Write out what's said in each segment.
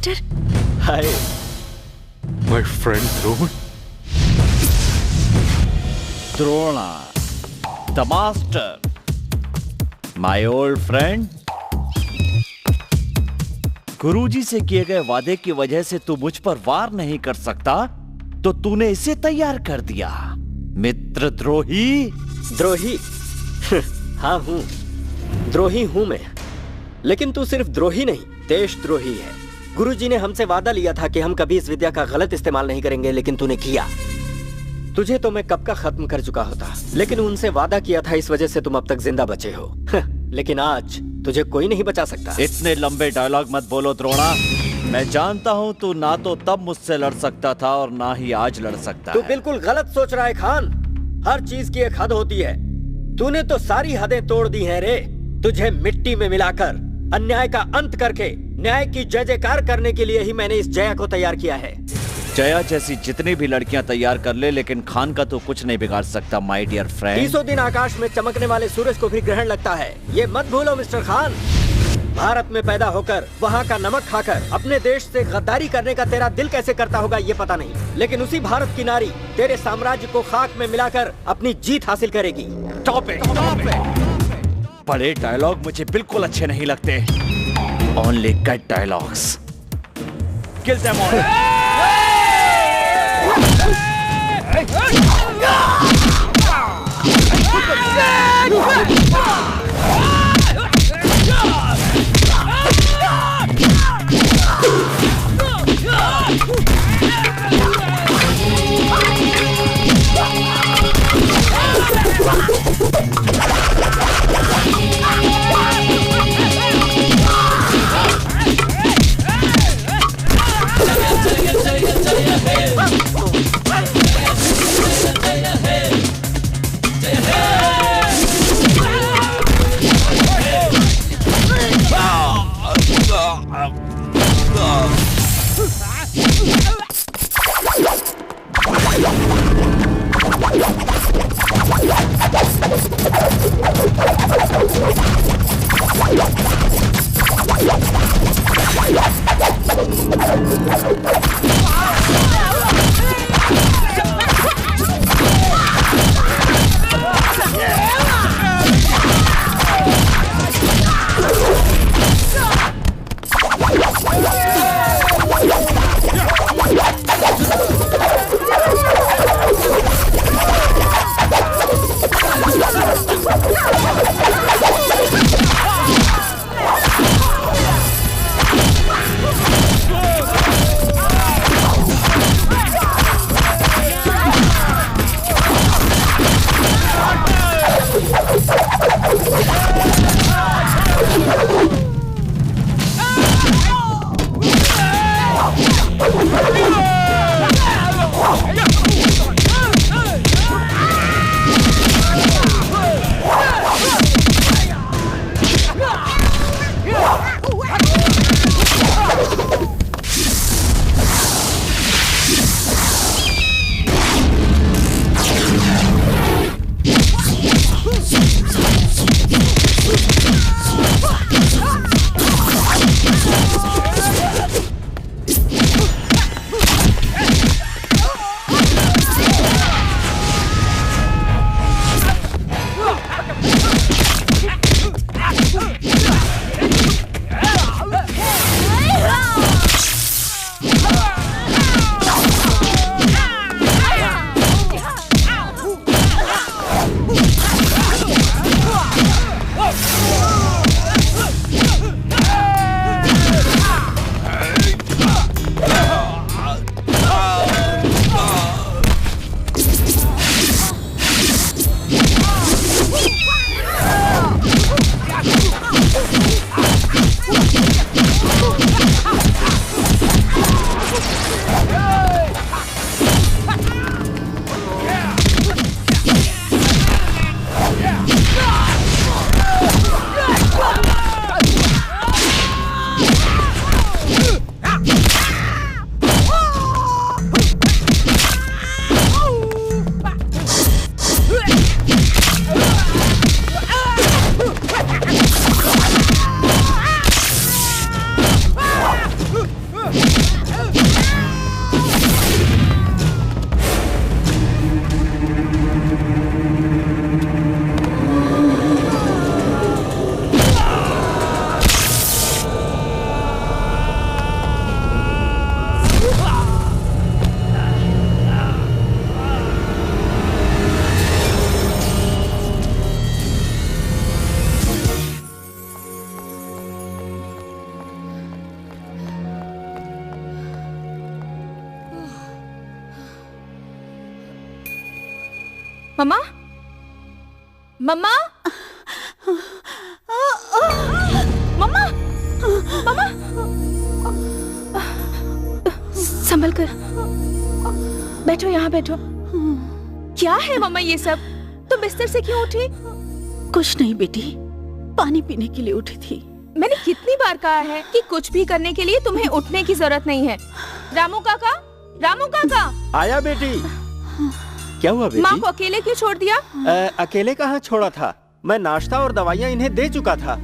Master. Hi my friend Drona. Drona the master, my old friend. गुरुजी से किए गए वादे की वजह से तू मुझ पर वार नहीं कर सकता, तो तूने इसे तैयार कर दिया। मित्र द्रोही। द्रोही? हाँ हूं, द्रोही हूं मैं। लेकिन तू सिर्फ द्रोही नहीं, देशद्रोही है। गुरुजी ने हमसे वादा लिया था कि हम कभी इस विद्या का गलत इस्तेमाल नहीं करेंगे, लेकिन तूने किया। तुझे तो मैं कब का खत्म कर चुका होता, लेकिन उनसे वादा किया था, इस वजह से तुम अब तक जिंदा बचे हो। लेकिन आज तुझे कोई नहीं बचा सकता। इतने लंबे डायलॉग मत बोलो द्रोणा। मैं जानता हूँ तू ना तो तब मुझसे लड़ सकता था और ना ही आज लड़ सकता तू है। बिल्कुल गलत सोच रहा है खान। हर चीज की एक हद होती है। तूने तो सारी हदें तोड़ दी हैं रे। तुझे मिट्टी में मिलाकर अन्याय का अंत करके न्याय की जय जयकार करने के लिए ही मैंने इस जया को तैयार किया है। जया जैसी जितनी भी लड़कियां तैयार कर ले, लेकिन खान का तो कुछ नहीं बिगाड़ सकता माय डियर फ्रेंड। 300 दिन आकाश में चमकने वाले सूरज को भी ग्रहण लगता है, ये मत भूलो मिस्टर खान। भारत में पैदा होकर वहाँ का नमक खाकर अपने देश से गद्दारी करने का तेरा दिल कैसे करता होगा ये पता नहीं, लेकिन उसी भारत की नारी तेरे साम्राज्य को खाक में मिलाकर अपनी जीत हासिल करेगी। Stop it, stop it. बड़े डायलॉग मुझे बिल्कुल अच्छे नहीं लगते। Only gut dialogues. Kill them all. Mama, mama, mama, mama, संभल कर बैठो, यहाँ बैठो। क्या है मम्मा ये सब? तुम बिस्तर से क्यों उठी? कुछ नहीं बेटी, पानी पीने के लिए उठी थी। मैंने कितनी बार कहा है कि कुछ भी करने के लिए तुम्हें उठने की जरूरत नहीं है। रामू काका, रामू काका। आया बेटी। क्या हुआ बेटी? माँ को अकेले क्यों छोड़ दिया? अकेले कहाँ छोड़ा था? मैं नाश्ता और दवाइयाँ इन्हें दे चुका था।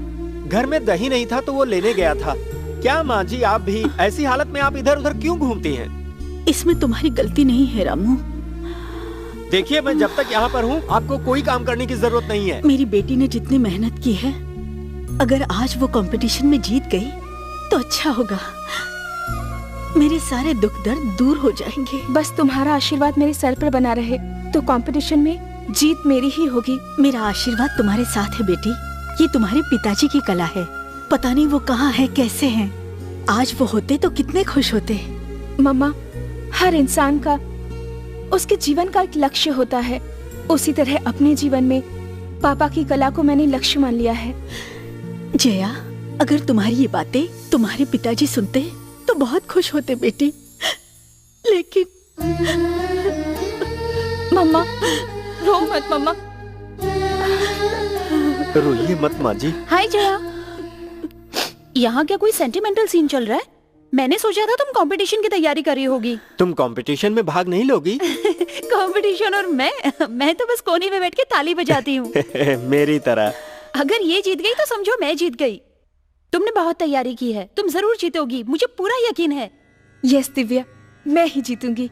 घर में दही नहीं था तो वो लेने गया था। क्या माँ जी, आप भी ऐसी हालत में आप इधर उधर क्यों घूमती हैं? इसमें तुम्हारी गलती नहीं है रामू। देखिए, मैं जब तक यहाँ पर हूँ आपको कोई काम करने की जरूरत नहीं है। मेरी बेटी ने जितनी मेहनत की है, अगर आज वो कंपटीशन में जीत गई तो अच्छा होगा। मेरे सारे दुख दर्द दूर हो जाएंगे। बस तुम्हारा आशीर्वाद मेरे सर पर बना रहे तो कंपटीशन में जीत मेरी ही होगी। मेरा आशीर्वाद तुम्हारे साथ है बेटी। ये तुम्हारे पिताजी की कला है। पता नहीं वो कहाँ है, कैसे हैं। आज वो होते तो कितने खुश होते। मम्मा, हर इंसान का उसके जीवन का एक लक्ष्य होता है। उसी तरह अपने जीवन में पापा की कला को मैंने लक्ष्य मान लिया है। जया, अगर तुम्हारी ये बातें तुम्हारे पिताजी सुनते तो बहुत खुश होते बेटी। लेकिन मम्मा, रो मत मम्मा। रोइए मत माँ जी। हाय जया, यहाँ क्या कोई सेंटिमेंटल सीन चल रहा है? मैंने सोचा था तुम कंपटीशन की तैयारी कर रही होगी। तुम कंपटीशन में भाग नहीं लोगी? कंपटीशन और मैं तो बस कोने में बैठ के ताली बजाती हूँ। मेरी तरह। अगर ये जीत गई तो समझो मैं जीत गई। तुमने बहुत तैयारी की है, तुम जरूर जीतोगी, मुझे पूरा यकीन है। यस दिव्या, मैं ही जीतूंगी।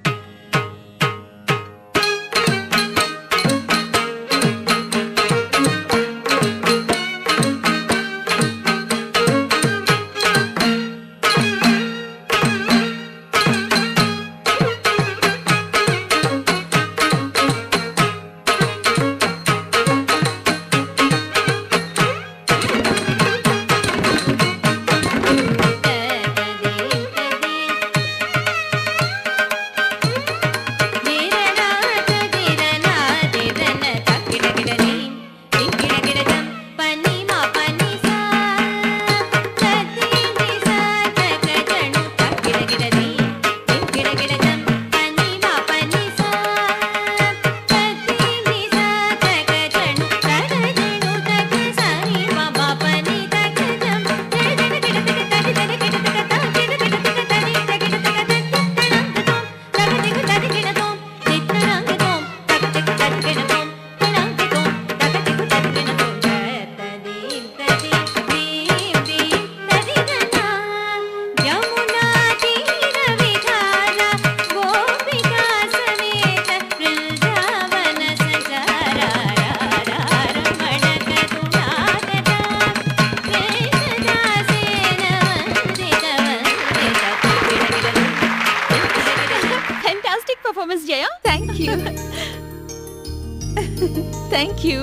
Thank you.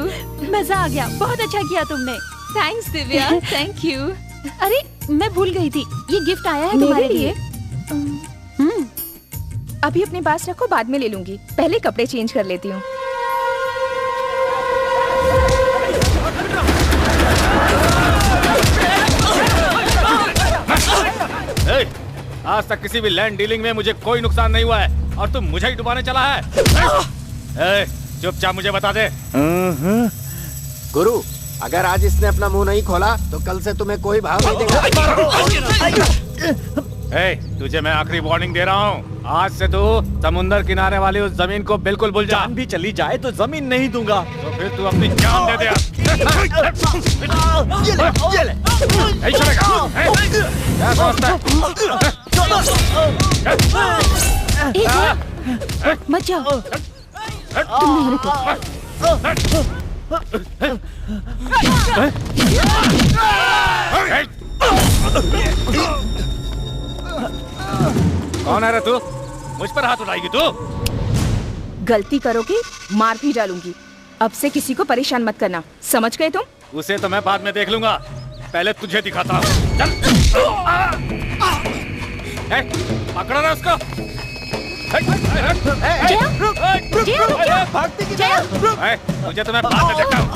मजा आ गया, बहुत अच्छा किया तुमने। Thanks Divya, thank you. अरे मैं भूल गई थी, ये गिफ्ट आया है तुम्हारे लिए। अभी अपने पास रखो, बाद में ले लूंगी। पहले कपड़े चेंज कर लेती हूँ। आज तक किसी भी लैंड डीलिंग में मुझे कोई नुकसान नहीं हुआ है और तुम मुझे ही डुबाने चला है। चुपचाप मुझे बता दे। गुरु, अगर आज इसने अपना मुंह नहीं खोला तो कल से तुम्हें कोई भाव नहीं देगा। तुझे मैं आखिरी वार्निंग दे रहा हूँ। आज से तू समुंदर किनारे वाली उस जमीन को बिल्कुल भूल जा। जान भी चली जाए तो जमीन नहीं दूंगा। तो फिर तू अपनी जान दे दे। क्या समझता है? मत जाओ। तुम नहीं रुको। कौन है रे तू? मुझ पर हाथ उठाएगी तू? गलती करोगे मार भी डालूंगी। अब से किसी को परेशान मत करना, समझ गए तुम? उसे तो मैं बाद में देख लूंगा, पहले तुझे दिखाता हूँ। चल। पकड़ो ना उसको। तुझे तो मैं बाद में देखता हूँ।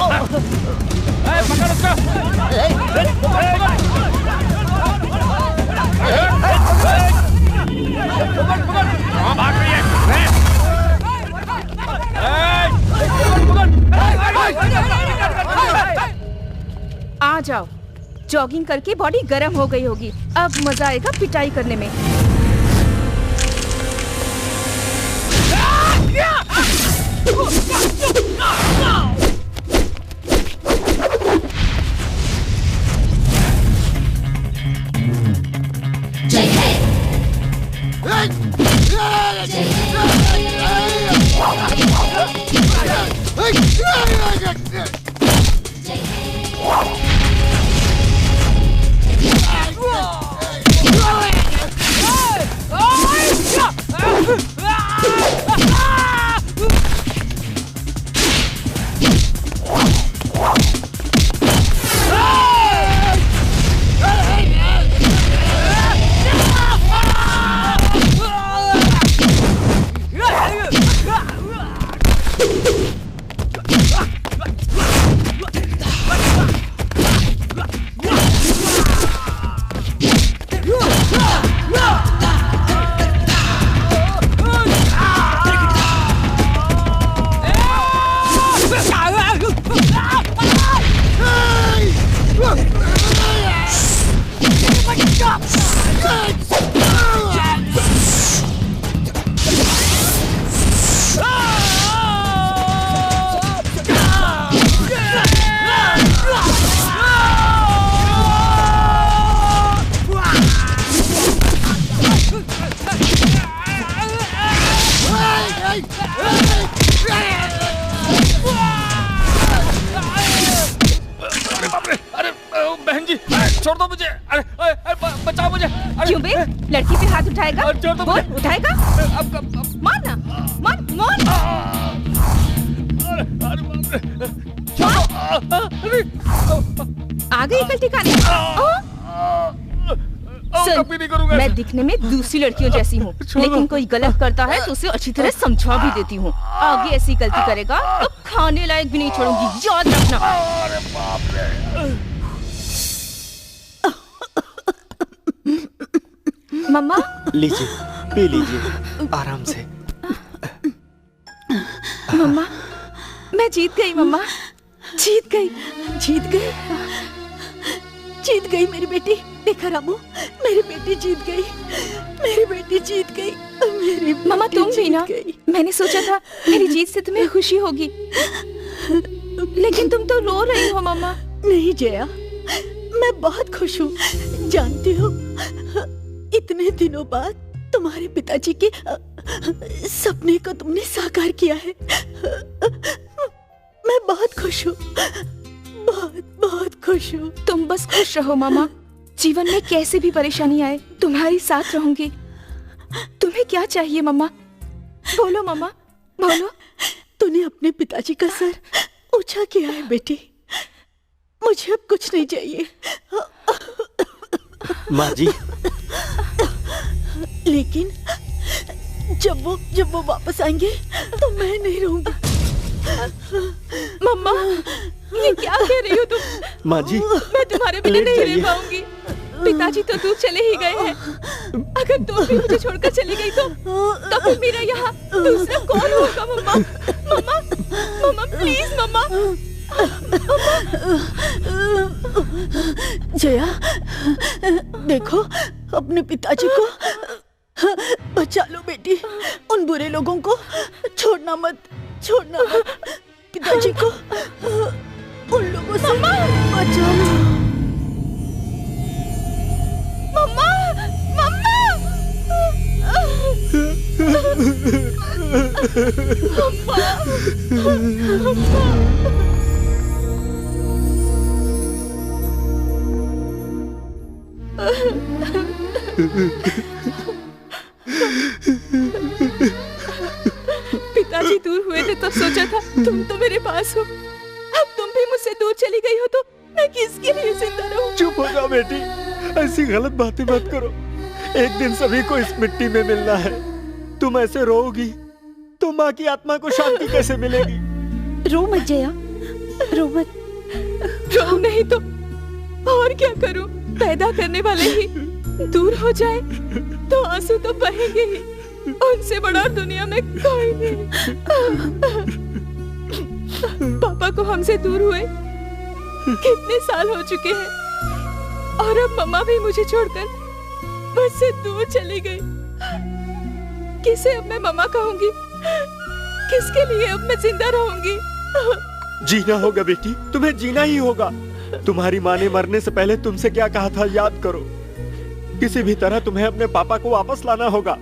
पकड़ उसको। कहाँ भाग रही है? आ जाओ, जॉगिंग करके बॉडी गर्म हो गई होगी, अब मजा आएगा पिटाई करने में। छोड़ दो मुझे। अरे बचाओ मुझे। क्यों बे? लड़की पे हाथ उठाएगा? बोल, उठाएगा? मार ना, मार, मार। आ गई कल ठिकाने। सुन, मैं दिखने में दूसरी लड़कियों जैसी हूँ, लेकिन कोई गलत करता है तो उसे अच्छी तरह समझा भी देती हूँ। आगे ऐसी गलती करेगा तो खाने लायक भी नहीं छोड़ूंगी, याद रखना। अरे बाप रे। मम्मा, लीजिए, पी लीजिए आराम से। मम्मा, मैं जीत गई। मम्मा, जीत गई, जीत गई, जीत गई मेरी बेटी। देखा रामू, मेरी बेटी जीत गई, मेरी बेटी जीत गई, मेरी मम्मा तुम भी ना। मैंने सोचा था मेरी जीत से तुम्हें खुशी होगी, लेकिन तुम तो रो रही हो। मम्मा नहीं जया, मैं बहुत खुश हूँ। जानती हो, इतने दिनों बाद तुम्हारे पिताजी के सपने को तुमने साकार किया है। मैं बहुत खुश हूँ, बहुत बहुत खुश हूँ। तुम बस खुश रहो मामा, जीवन में कैसे भी परेशानी आए तुम्हारी साथ रहूंगी। तुम्हें क्या चाहिए मम्मा? बोलो मम्मा, बोलो। तूने अपने पिताजी का सर ऊंचा किया है बेटी, मुझे अब कुछ नहीं चाहिए। माँ जी, लेकिन जब वो वापस आएंगे तो मैं नहीं रहूंगी। मम्मा, ये क्या कह रही हो तुम? माँ जी, मैं तुम्हारे बिना नहीं रह पाऊंगी। पिताजी तो दूर चले ही गए हैं। अगर तुम भी मुझे छोड़कर चली गई तो फिर मेरा यहाँ दूसरा कौन होगा? मम्मा, मम्मा, मम्मा प्लीज मम्मा। जया, देखो अपने पिताजी को बचा लो बेटी, उन बुरे लोगों को छोड़ना मत, छोड़ना मत। पिताजी को उन लोगों से बचा लो। मम्मा, मम्मा, पिताजी दूर हुए थे तब सोचा था तुम तो मेरे पास हो, अब तुम भी मुझसे दूर चली गई हो तो मैं किसके लिए जिंदा रहूं? चुप हो जाओ बेटी, ऐसी गलत बातें मत करो। एक दिन सभी को इस मिट्टी में मिलना है, तुम ऐसे रोओगी तो माँ की आत्मा को शांति कैसे मिलेगी? रो मत जया, रो मत। रो नहीं तो और क्या करूं? पैदा करने वाले ही दूर हो जाए तो आंसू तो बहेंगे ही। उनसे बड़ा दुनिया में कोई नहीं। पापा को हमसे दूर हुए कितने साल हो चुके हैं और अब मम्मा भी मुझे छोड़कर मुझसे दूर चली गई। किसे अब मैं मम्मा कहूंगी? किसके लिए अब मैं जिंदा रहूंगी? जीना होगा बेटी, तुम्हें जीना ही होगा। तुम्हारी माँ ने मरने से पहले तुमसे क्या कहा था याद करो। किसी भी तरह तुम्हें अपने पापा को वापस लाना होगा।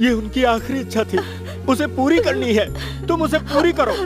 ये उनकी आखिरी इच्छा थी, उसे पूरी करनी है। तुम उसे पूरी करो।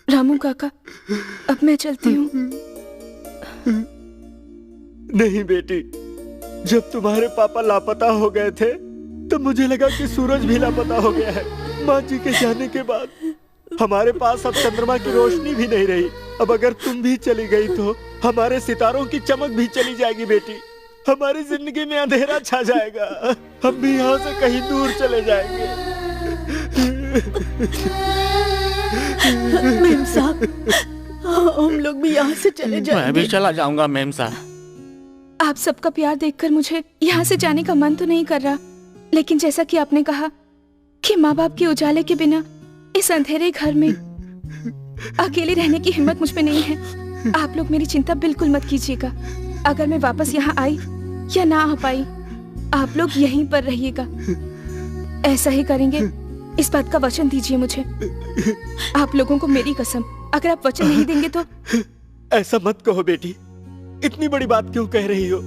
रामू काका, अब मैं चलती हूँ। नहीं बेटी, जब तुम्हारे पापा लापता हो गए थे तो मुझे लगा कि सूरज भी लापता हो गया है। माँ जी के जाने के बाद हमारे पास अब चंद्रमा की रोशनी भी नहीं रही। अब अगर तुम भी चली गई तो हमारे सितारों की चमक भी चली जाएगी बेटी। हमारी जिंदगी में अंधेरा छा जाएगा। हम भी यहाँ से कहीं दूर चले जाएंगे। मेम साहब, हम लोग भी यहाँ से चले जाएंगे। मैं भी चला जाऊंगा मेम साहब। आप सबका प्यार देखकर मुझे यहाँ से जाने का मन तो नहीं कर रहा, लेकिन जैसा कि आपने कहा कि माँ बाप के उजाले के बिना इस अंधेरे घर में अकेले रहने की हिम्मत मुझ में नहीं है। आप लोग मेरी चिंता बिल्कुल मत कीजिएगा। अगर मैं वापस यहाँ आई या ना आ पाई, आप लोग यहीं पर रहिएगा। ऐसा ही करेंगे, इस बात का वचन दीजिए मुझे। आप लोगों को मेरी कसम, अगर आप वचन नहीं देंगे तो। ऐसा मत कहो बेटी, इतनी बड़ी बात क्यों कह रही हो?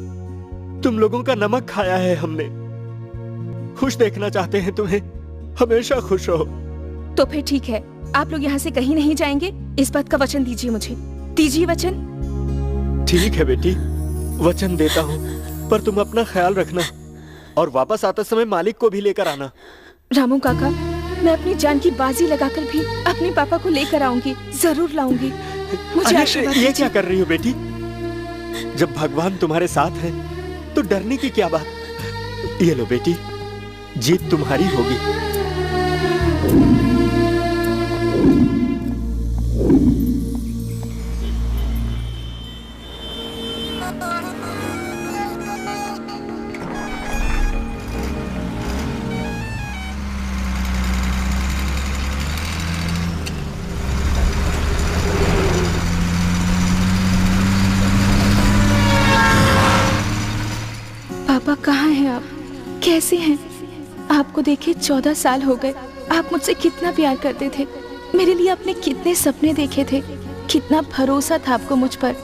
तुम लोगों का नमक खाया है हमने। खुश देखना चाहते हैं तुम्हें, हमेशा खुश रहो। तो फिर ठीक है, आप लोग यहाँ से कहीं नहीं जाएंगे, इस बात का वचन दीजिए मुझे। दीजिए वचन। ठीक है बेटी, वचन देता हूँ, पर तुम अपना ख्याल रखना और वापस आते समय मालिक को भी लेकर आना। रामू काका, मैं अपनी जान की बाजी लगाकर भी अपने पापा को लेकर आऊंगी, जरूर लाऊंगी। मुझे आशीर्वाद ये दीजिए। क्या कर रही हो बेटी? जब भगवान तुम्हारे साथ है तो डरने की क्या बात? ये लो बेटी, जीत तुम्हारी होगी। पापा कहाँ हैं आप? कैसे हैं? आपको देखे 14 साल हो गए। आप मुझसे कितना प्यार करते थे, मेरे लिए आपने कितने सपने देखे थे, कितना भरोसा था आपको मुझ पर।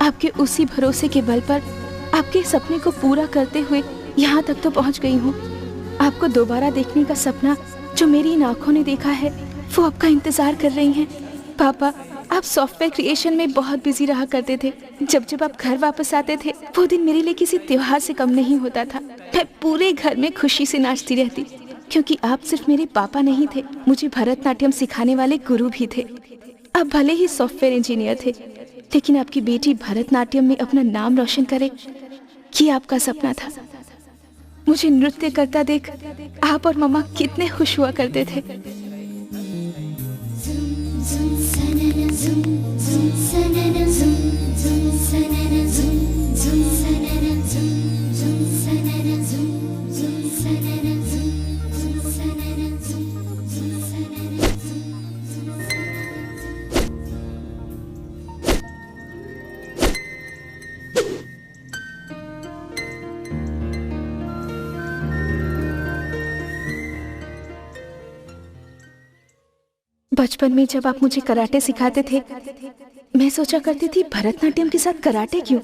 आपके उसी भरोसे के बल पर आपके सपने को पूरा करते हुए यहाँ तक तो पहुँच गई हूँ। आपको दोबारा देखने का सपना जो मेरी इन आँखों ने देखा है, वो आपका इंतजार कर रही हैं। पापा, आप सॉफ्टवेयर क्रिएशन में बहुत बिजी रहा करते थे। जब जब आप घर वापस आते थे, वो दिन मेरे लिए किसी त्योहार से कम नहीं होता था। मैं पूरे घर में खुशी से नाचती रहती, क्योंकि आप सिर्फ मेरे पापा नहीं थे, मुझे भरतनाट्यम सिखाने वाले गुरु भी थे। आप भले ही सॉफ्टवेयर इंजीनियर थे, लेकिन आपकी बेटी भरतनाट्यम में अपना नाम रोशन करे, ये आपका सपना था। मुझे नृत्य करता देख आप और मम्मा कितने खुश हुआ करते थे। बचपन में जब आप मुझे कराटे सिखाते थे, मैं सोचा करती थी भरतनाट्यम के साथ कराटे क्यों,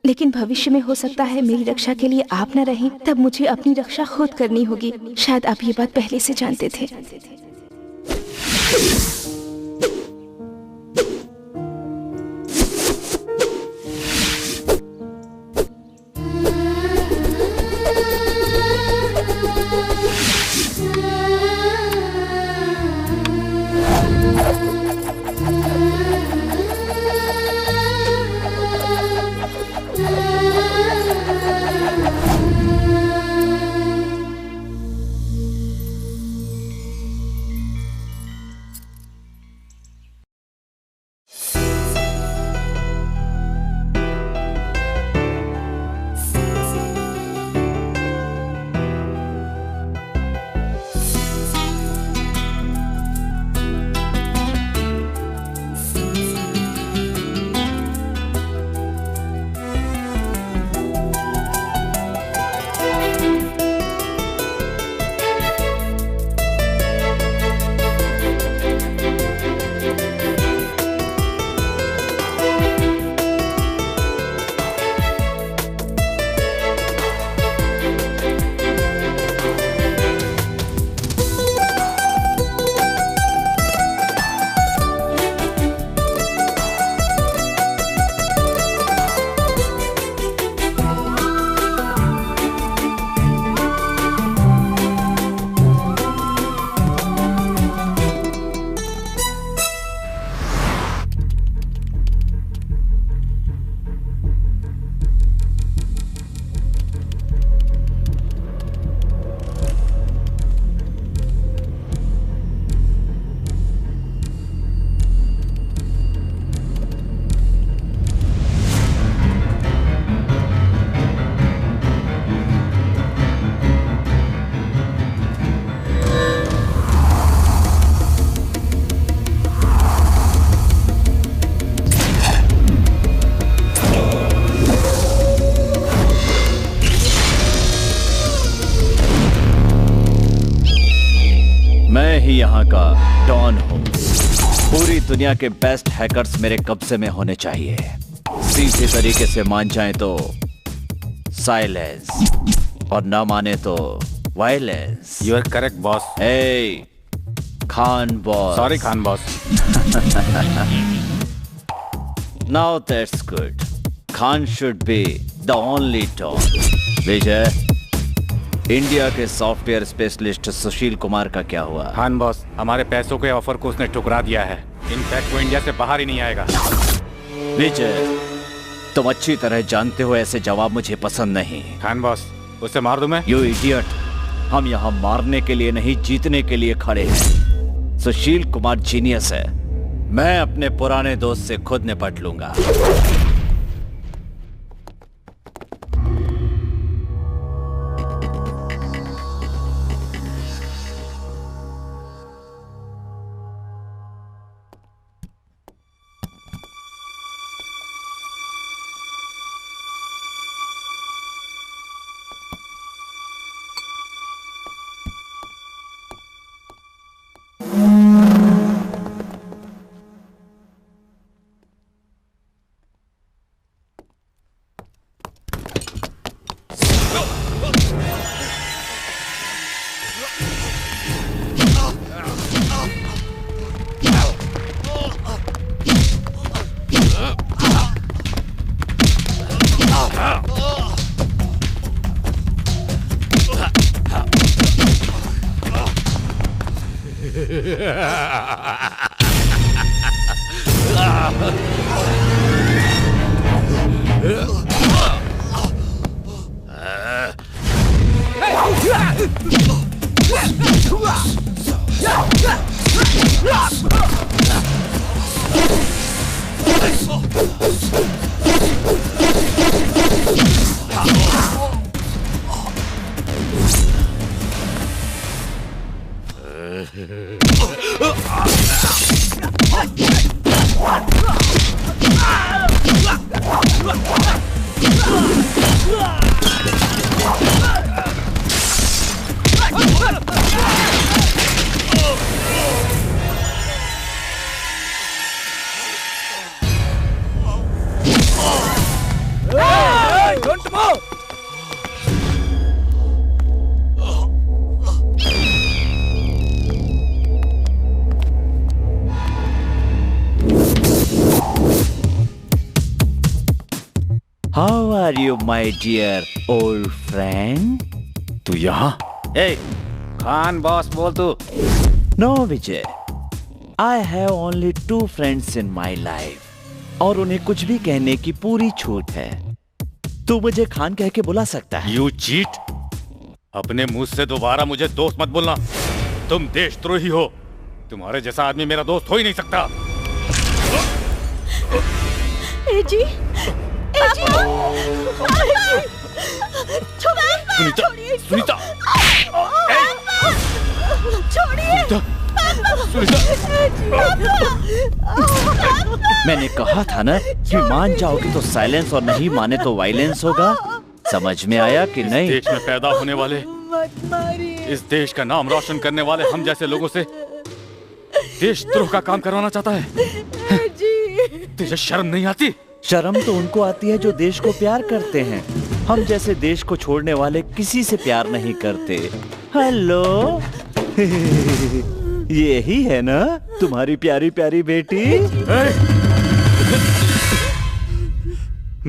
लेकिन भविष्य में हो सकता है मेरी रक्षा के लिए आप न रहें, तब मुझे अपनी रक्षा खुद करनी होगी। शायद आप ये बात पहले से जानते थे। यहाँ का डॉन हूँ। पूरी दुनिया के बेस्ट हैकर्स मेरे कब्जे में होने चाहिए। सीधे तरीके से मान जाएं तो साइलेंस और ना माने तो violence. You are correct boss. Hey Khan boss. Sorry Khan boss. Now that's good. Khan should be the only don. Vijay, India के सॉफ्टवेयर स्पेशलिस्ट सुशील कुमार का क्या हुआ? खान बॉस, हमारे पैसों के ऑफर को उसने ठुकरा दिया है। इनफैक्ट वो इंडिया से बाहर ही नहीं आएगा। विजय, तुम अच्छी तरह जानते हो ऐसे जवाब मुझे पसंद नहीं। खान बॉस, उसे मार दूं मैं? यू इडियट, हम यहाँ मारने के लिए नहीं जीतने के लिए खड़े हैं। सुशील कुमार जीनियस है। मैं अपने पुराने दोस्त से खुद निपट लूंगा। Are you my dear old friend? तू यहाँ? ए, खान बॉस बोल तू। No Vijay, I have only 2 friends in my life और उन्हें कुछ भी कहने की पूरी छूट है। तू मुझे खान कह के बुला सकता है। You cheat! अपने मुंह से दोबारा मुझे दोस्त मत बोलना। तुम देशद्रोही हो। तुम्हारे जैसा आदमी मेरा दोस्त हो ही नहीं सकता। ए जी, सुनीता, सुनीता, छोड़िए। मैंने कहा था ना कि मान जाओगे तो साइलेंस और नहीं माने तो वायलेंस होगा। समझ में आया कि नहीं? देश में पैदा होने वाले, इस देश का नाम रोशन करने वाले हम जैसे लोगों से देशद्रोह का काम करवाना चाहता है। तुझे शर्म नहीं आती? शर्म तो उनको आती है जो देश को प्यार करते हैं। हम जैसे देश को छोड़ने वाले किसी से प्यार नहीं करते। हेलो यही है ना तुम्हारी प्यारी प्यारी बेटी?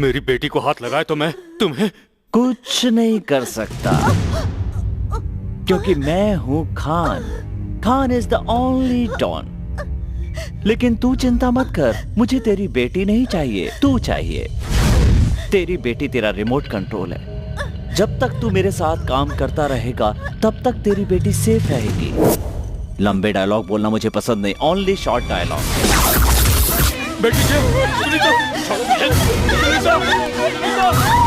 मेरी बेटी को हाथ लगाए तो मैं तुम्हें कुछ नहीं कर सकता क्योंकि मैं हूं Khan. Khan is the only don. लेकिन तू चिंता मत कर, मुझे तेरी बेटी नहीं चाहिए, तू चाहिए। तेरी बेटी तेरा रिमोट कंट्रोल है। जब तक तू मेरे साथ काम करता रहेगा तब तक तेरी बेटी सेफ रहेगी। लंबे डायलॉग बोलना मुझे पसंद नहीं, ओनली शॉर्ट डायलॉग। बेटी जी, Sunita, Sunita, Sunita.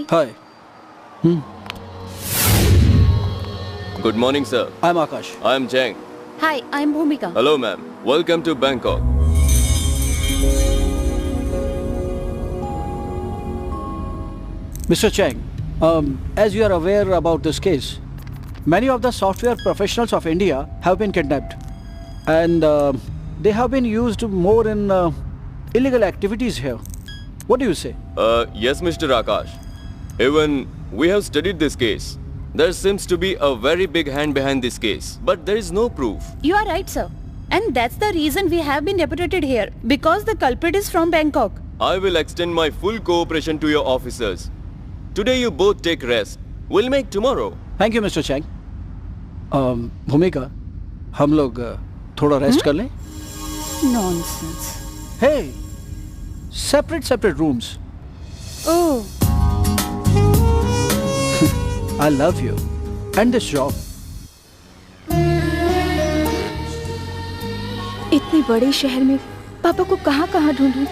Hi. Good morning, sir. I'm Akash. I'm Jang. Hi, I'm Bhumika. Hello, ma'am. Welcome to Bangkok. Mr. Chang, as you are aware about this case, many of the software professionals of India have been kidnapped and they have been used more in illegal activities here. What do you say? Yes, Mr. Akash. Even we have studied this case. There seems to be a very big hand behind this case, but there is no proof. You are right, sir. And that's the reason we have been deputed here, because the culprit is from Bangkok. I will extend my full cooperation to your officers. Today you both take rest. We'll make tomorrow. Thank you, Mr. Chang. Bhumika, हम लोग थोड़ा rest कर लें? Nonsense. Hey, separate rooms. Oh. I love you and this job. इतने बड़े शहर में पापा को कहाँ ढूंढूं?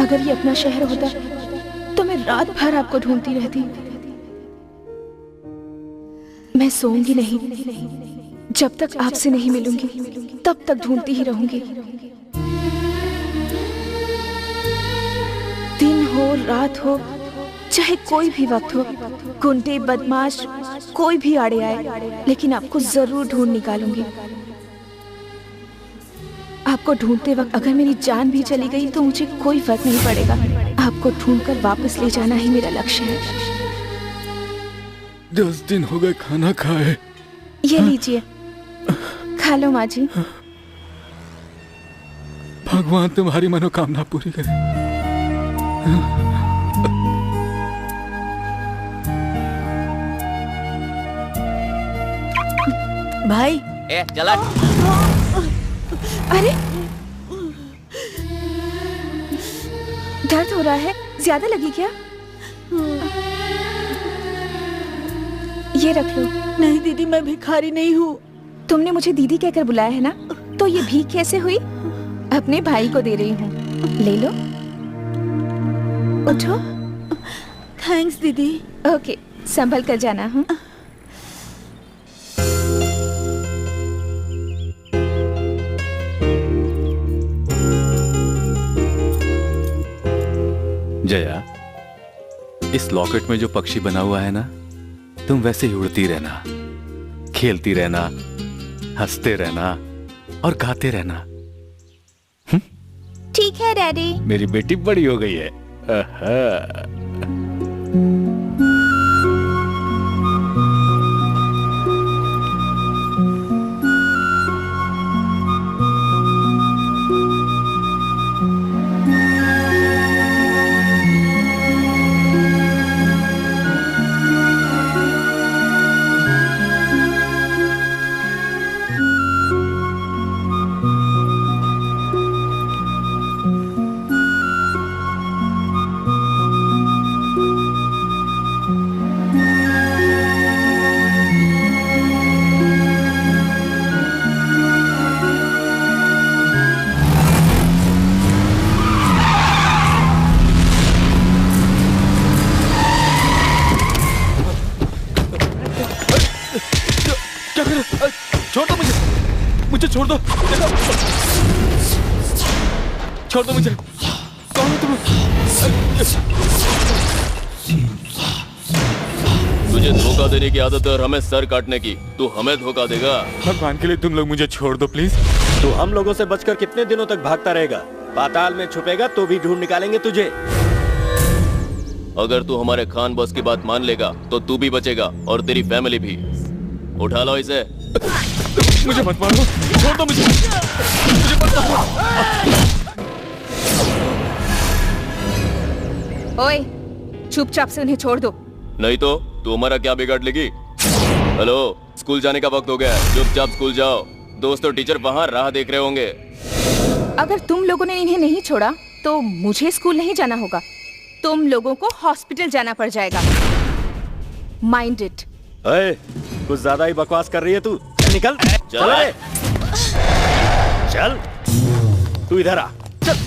अगर ये अपना शहर होता तो मैं रात भर आपको ढूंढती रहती। मैं सोऊंगी नहीं जब तक आपसे नहीं मिलूंगी, तब तक ढूंढती ही रहूंगी। दिन हो रात हो चाहे कोई भी वक्त हो, गुंडे बदमाश कोई भी आड़े आए, लेकिन आपको जरूर ढूंढ निकालूंगी। आपको ढूंढते वक्त अगर मेरी जान भी चली गई तो मुझे कोई फर्क नहीं पड़ेगा। आपको ढूंढकर वापस ले जाना ही मेरा लक्ष्य है। 10 दिन हो गए खाना खाए, ये लीजिए, खा लो माँ जी। भगवान तुम्हारी मनोकामना पूरी करे। भाई ए चला। अरे दर्द हो रहा है, ज्यादा लगी क्या? ये रख लो। नहीं दीदी, मैं भिखारी नहीं हूँ। तुमने मुझे दीदी कहकर बुलाया है ना, तो ये भीख कैसे हुई? अपने भाई को दे रही हूँ, ले लो। उठो। थैंक्स दीदी। ओके, संभल कर जाना। हाँ जया, इस लॉकेट में जो पक्षी बना हुआ है ना, तुम वैसे ही उड़ती रहना, खेलती रहना, हंसते रहना और गाते रहना। ठीक है डैडी। मेरी बेटी बड़ी हो गई है। छोड़ दो, छोड़ दो मुझे। कौन हो तुम? तुझे धोखा देने की आदत है और हमें सर काटने की। तू हमें धोखा देगा? भगवान के लिए तुम लोग मुझे छोड़ दो प्लीज। तू हम लोगों से बचकर कितने दिनों तक भागता रहेगा? पाताल में छुपेगा तो भी ढूंढ निकालेंगे तुझे। अगर तू हमारे खान बॉस की बात मान लेगा तो तू भी बचेगा और तेरी फैमिली भी। उठा लो इसे। मुझे मत मारो, छोड़ दो मुझे, मुझे मत मारो। ओए, चुपचाप से उन्हें छोड़ दो। नहीं तो तू हमारा क्या बिगाड़ लेगी? हेलो, स्कूल जाने का वक्त हो गया है, चुपचाप स्कूल जाओ। दोस्त और टीचर बाहर राह देख रहे होंगे। अगर तुम लोगों ने इन्हें नहीं छोड़ा तो मुझे स्कूल नहीं जाना होगा। तुम लोगों को हॉस्पिटल जाना पड़ जाएगा। Mind it. कुछ ज्यादा ही बकवास कर रही है तू। निकल, चल रे। चल, तू इधर आ। चल।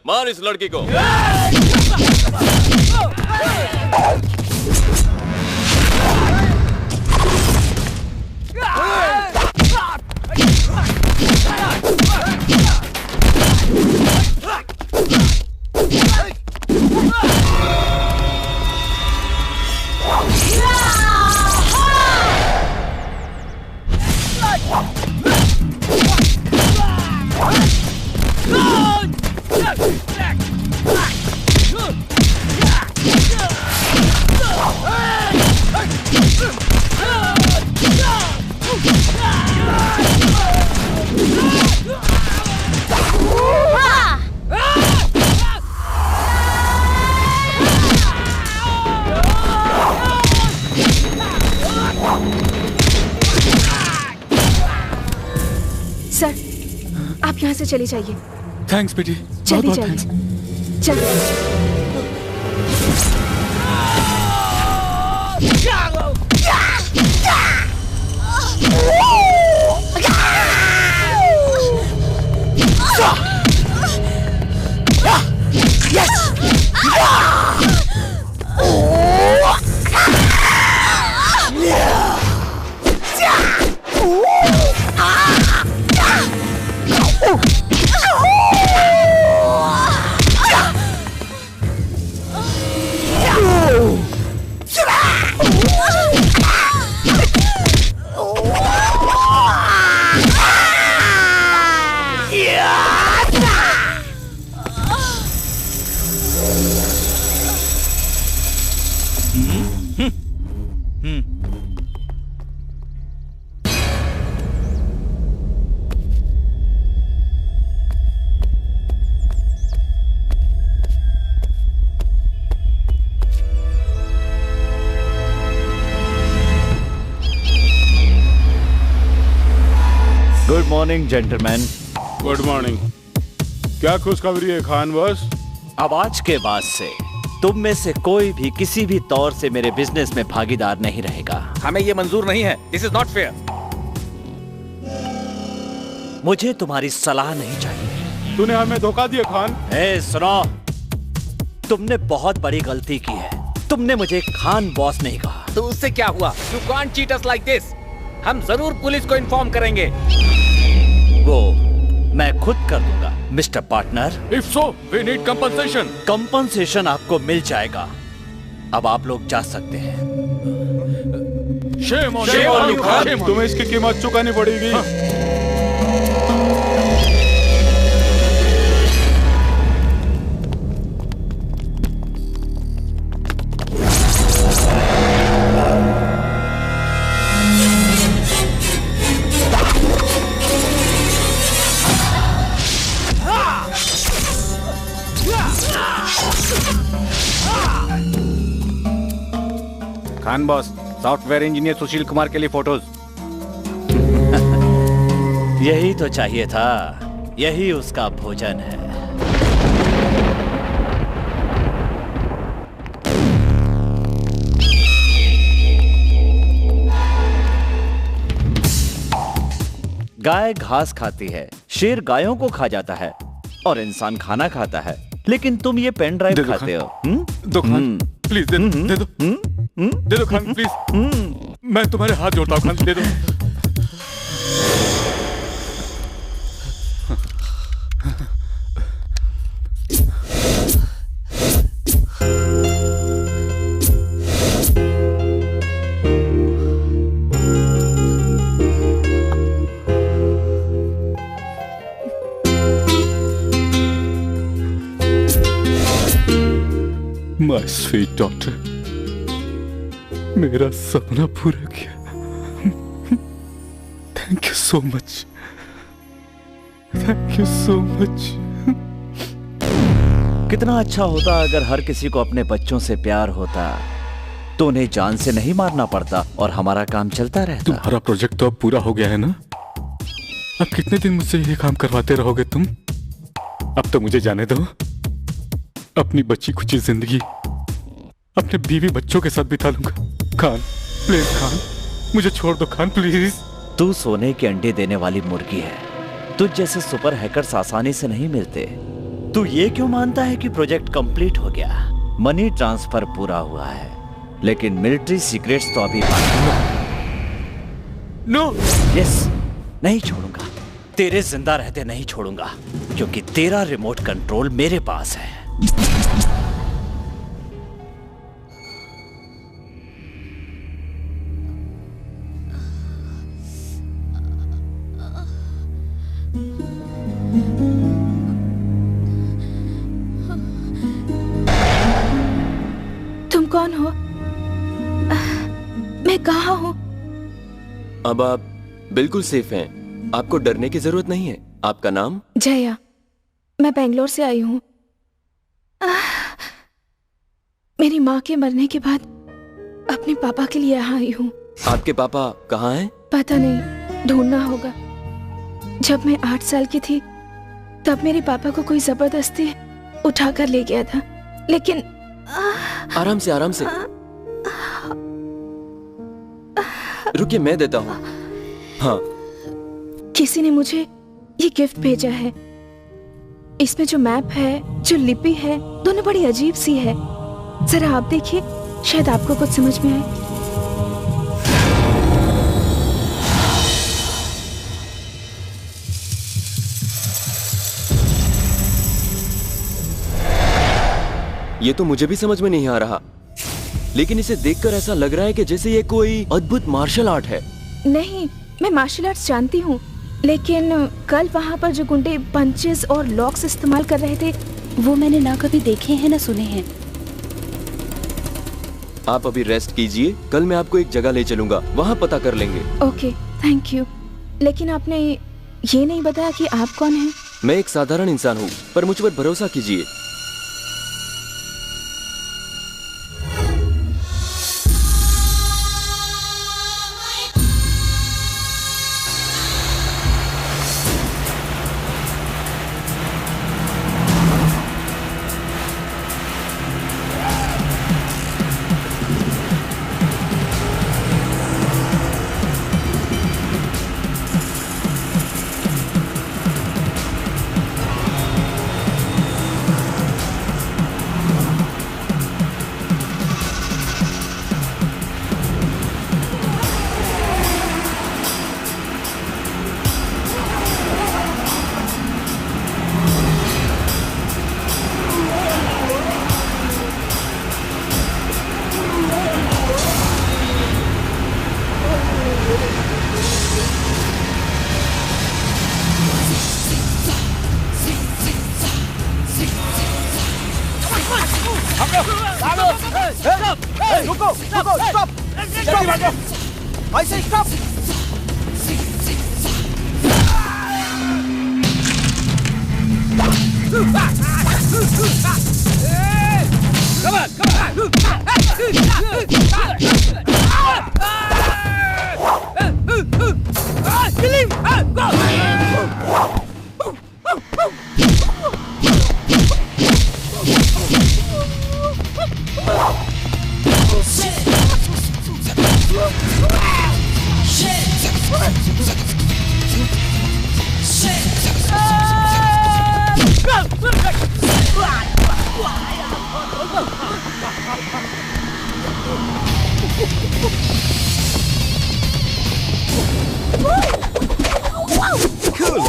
मार इस लड़की को। सर, आप यहाँ से चले जाइए। थैंक्स बेटी, जल्दी बहुत जल्दी थैंक्स। जल्दी। Good morning gentleman. Good morning. क्या खुशखबरी है खान बॉस? अब आज के बाद से तुम में से कोई भी किसी भी तौर से मेरे बिजनेस में भागीदार नहीं रहेगा। हमें ये मंजूर नहीं है। This is not fair. मुझे तुम्हारी सलाह नहीं चाहिए। तूने हमें धोखा दिया खान। सुनो, तुमने बहुत बड़ी गलती की है। तुमने मुझे खान बॉस नहीं कहा। तो उससे क्या हुआ? You can't cheat us like this. हम जरूर पुलिस को इन्फॉर्म करेंगे। वो मैं खुद कर दूंगा mister partner. If so, we need compensation. Compensation आपको मिल जाएगा। अब आप लोग जा सकते हैं। Shame on you, Khan. तुम्हें इसकी कीमत चुकानी पड़ेगी। Khan boss, software engineer Sushil Kumar के लिए फोटोज। यही तो चाहिए था। यही उसका भोजन है। गाय घास खाती है, शेर गायों को खा जाता है और इंसान खाना खाता है। लेकिन तुम ये पेन ड्राइव खाते हो। दो खान, प्लीज दे दो। दे दो खान, प्लीज। मैं तुम्हारे हाथ जोड़ता हूँ खान, दे दो। My sweet daughter, मेरा सपना पूरा किया। Thank you so much. Thank you so much. कितना अच्छा होता अगर हर किसी को अपने बच्चों से प्यार होता तो उन्हें जान से नहीं मारना पड़ता और हमारा काम चलता रहता। तुम्हारा प्रोजेक्ट तो अब पूरा हो गया है ना? अब कितने दिन मुझसे ये काम करवाते रहोगे तुम? अब तो मुझे जाने दो। अपनी बच्ची खुची जिंदगी अपने बीवी बच्चों के साथ बिता लूंगा। खान प्लीज, खान मुझे छोड़ दो खान प्लीज। तू सोने के अंडे देने वाली मुर्गी है। तुझ जैसे सुपर हैकर्स आसानी से नहीं मिलते। तू ये क्यों मानता है कि प्रोजेक्ट कंप्लीट हो गया? मनी ट्रांसफर पूरा हुआ है, लेकिन मिलिट्री सीक्रेट्स तो अभी नो। यस, नहीं छोड़ूंगा। तेरे जिंदा रहते नहीं छोड़ूंगा, क्योंकि तेरा रिमोट कंट्रोल मेरे पास है। तुम कौन हो? मैं कहाँ हूँ? अब आप बिल्कुल सेफ हैं। आपको डरने की जरूरत नहीं है। आपका नाम? जया। मैं बेंगलोर से आई हूँ। मेरी माँ के मरने के बाद अपने पापा के लिए यहाँ आई हूँ। आपके पापा कहाँ हैं? पता नहीं, ढूंढना होगा। जब मैं 8 साल की थी तब मेरे पापा को कोई जबरदस्ती उठाकर ले गया था, लेकिन आराम से, आराम से। रुकिए, मैं देता हूँ। हाँ। किसी ने मुझे ये गिफ्ट भेजा है। इसमें जो मैप है, जो लिपि है, दोनों बड़ी अजीब सी है। जरा आप देखिए, शायद आपको कुछ समझ में आए। ये तो मुझे भी समझ में नहीं आ रहा, लेकिन इसे देखकर ऐसा लग रहा है कि जैसे ये कोई अद्भुत मार्शल आर्ट है। नहीं, मैं मार्शल आर्ट्स जानती हूँ, लेकिन कल वहाँ पर जो गुंडे पंचेस और लॉक्स इस्तेमाल कर रहे थे, वो मैंने ना कभी देखे हैं ना सुने हैं। आप अभी रेस्ट कीजिए, कल मैं आपको एक जगह ले चलूंगा, वहाँ पता कर लेंगे। Okay, thank you. लेकिन आपने ये नहीं बताया कि आप कौन हैं? मैं एक साधारण इंसान हूँ, पर मुझ पर भरोसा कीजिए।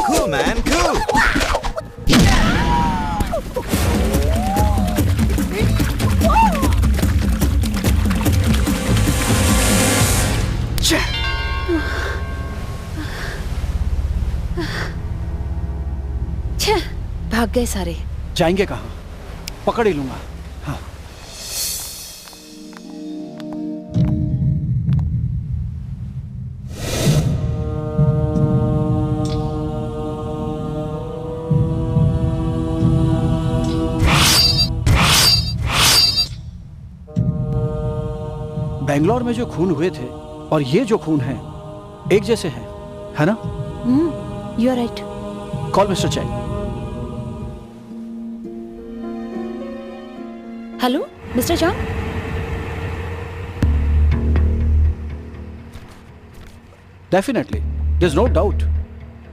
Cool, man, cool. भाग गए सारे। जाएंगे कहाँ? पकड़ ही लूंगा। हाँ। बेंगलोर में जो खून हुए थे और ये जो खून है एक जैसे हैं, है ना? You are right. Call mister Chang. Hello mister Chang. Definitely, there's no doubt.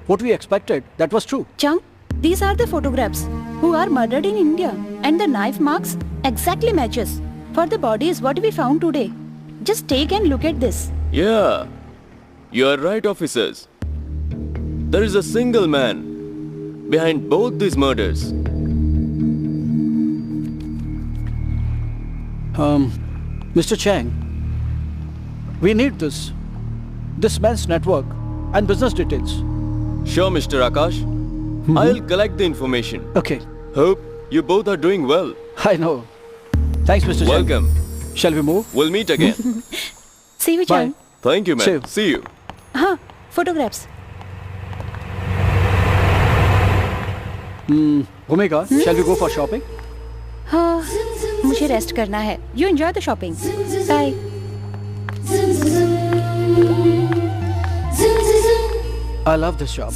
What we expected, that was true. Chang, these are the photographs who are murdered in India, and the knife marks exactly matches for the bodies what we found today. Just take and look at this. Yeah, you are right, officers. There is a single man behind both these murders. Mr. Chang, we need this man's network and business details. Sure, Mr. Akash. I'll collect the information. Okay. Hope you both are doing well. I know. Thanks, Mr. Chang. Welcome. Shall we move? We'll meet again. See you, Chang. Thank you, See man. you. See you. हाँ, photographs. Bhumika, shall we go for shopping? हाँ, मुझे rest करना है. You enjoy the shopping. Bye. I love this job.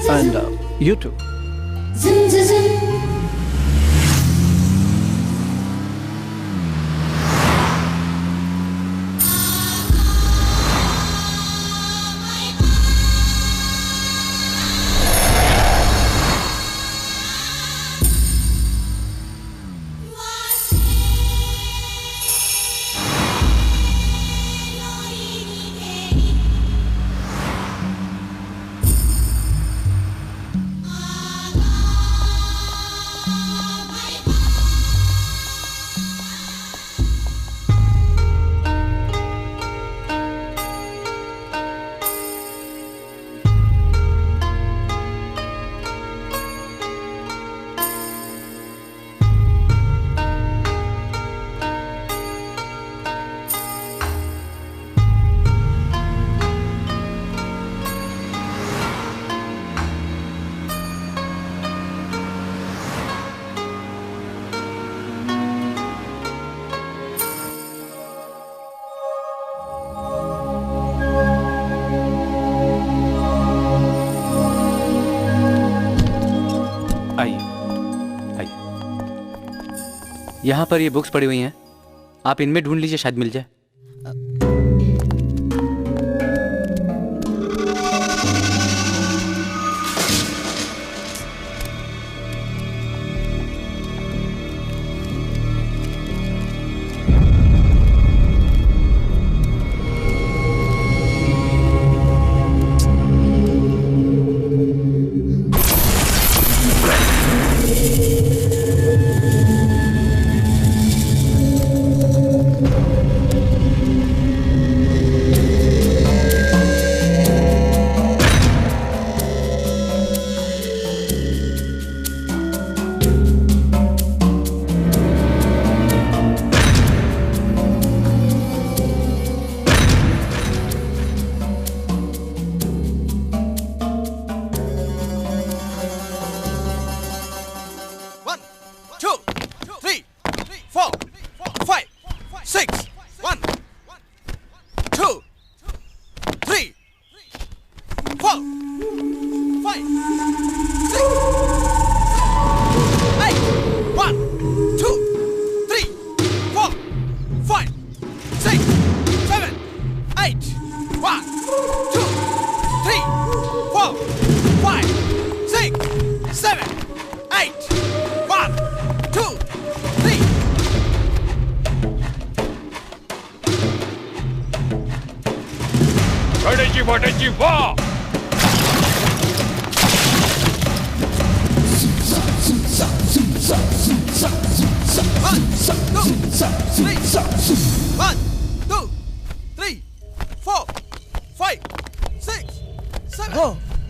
And you too. यहाँ पर ये books पड़ी हुई हैं, आप इनमें ढूंढ लीजिए, शायद मिल जाए।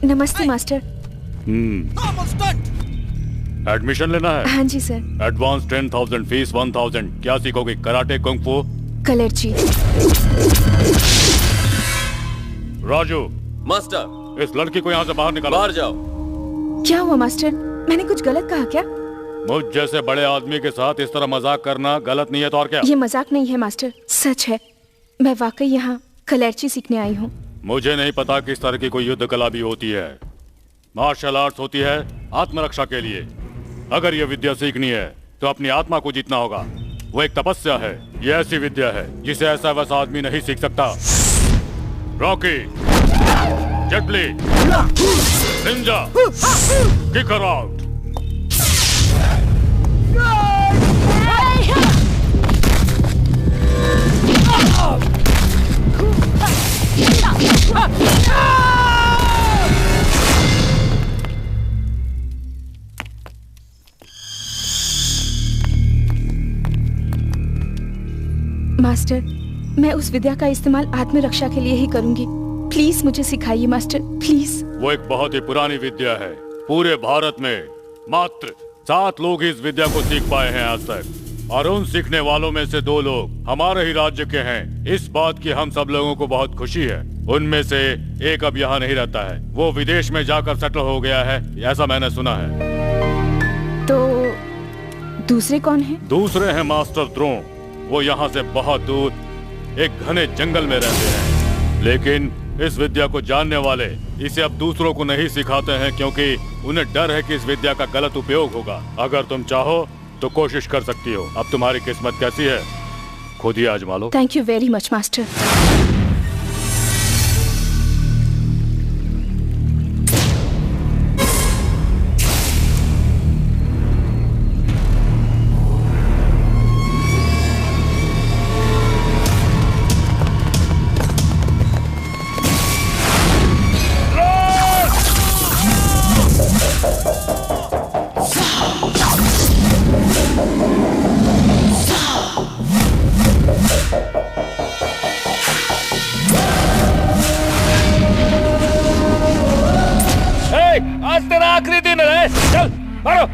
नमस्ते मास्टर। एडमिशन लेना है? हाँ जी सर। Advance 10,000, fees 1,000। क्या सीखोगे? कराटे, कुंग फू? कलर्ची। राजू। मास्टर। इस लड़की को यहाँ से बाहर निकालो। बाहर जाओ। क्या हुआ मास्टर? मैंने कुछ गलत कहा क्या? मुझ जैसे बड़े आदमी के साथ इस तरह मजाक करना गलत नहीं है तो और क्या? ये मजाक नहीं है मास्टर, सच है। मैं वाकई यहाँ कलर्ची सीखने आई हूँ। मुझे नहीं पता किस तरह की कोई युद्ध कला भी होती है। मार्शल आर्ट्स होती है आत्मरक्षा के लिए। अगर ये विद्या सीखनी है तो अपनी आत्मा को जीतना होगा। वो एक तपस्या है। ये ऐसी विद्या है जिसे ऐसा वैसा आदमी नहीं सीख सकता। Rocky, Jet Li, ninja, kick her out. Master, मैं उस विद्या का इस्तेमाल आत्मरक्षा के लिए ही करूंगी। प्लीज मुझे सिखाइए मास्टर, प्लीज। वो एक बहुत ही पुरानी विद्या है। पूरे भारत में मात्र 7 लोग ही इस विद्या को सीख पाए हैं आज तक, और उन सीखने वालों में से 2 लोग हमारे ही राज्य के हैं। इस बात की हम सब लोगों को बहुत खुशी है। उनमें से एक अब यहाँ नहीं रहता है, वो विदेश में जाकर सेटल हो गया है, ऐसा मैंने सुना है। तो दूसरे कौन हैं? दूसरे हैं मास्टर द्रोण। वो यहाँ से बहुत दूर एक घने जंगल में रहते हैं, लेकिन इस विद्या को जानने वाले इसे अब दूसरों को नहीं सिखाते हैं, क्योंकि उन्हें डर है कि इस विद्या का गलत उपयोग होगा। अगर तुम चाहो तो कोशिश कर सकती हो। अब तुम्हारी किस्मत कैसी है खुद ही आजमा लो। Thank you very much master. आज तेरा आखिरी दिन है, चल मारो।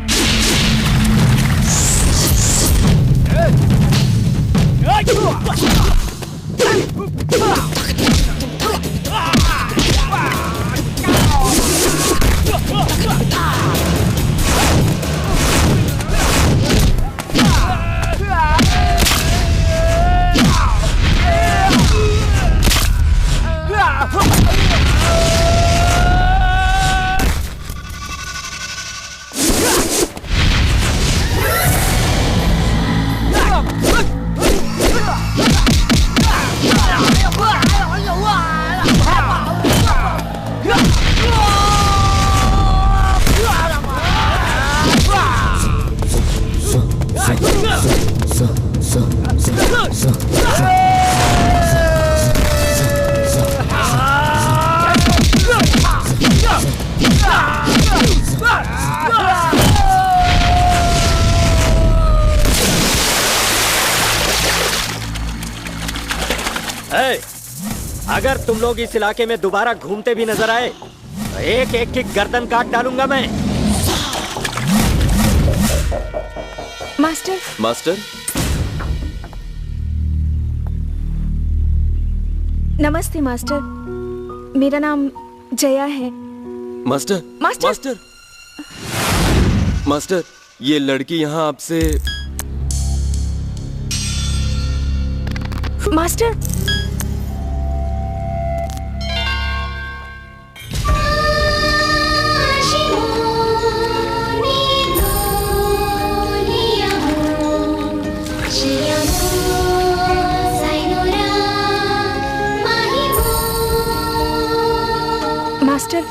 अगर तुम लोग इस इलाके में दोबारा घूमते भी नजर आए तो एक एक की गर्दन काट डालूंगा मैं। मास्टर। मास्टर, नमस्ते मास्टर, मेरा नाम जया है। मास्टर, मास्टर, मास्टर, मास्टर, ये लड़की यहाँ आपसे। मास्टर, मास्टर,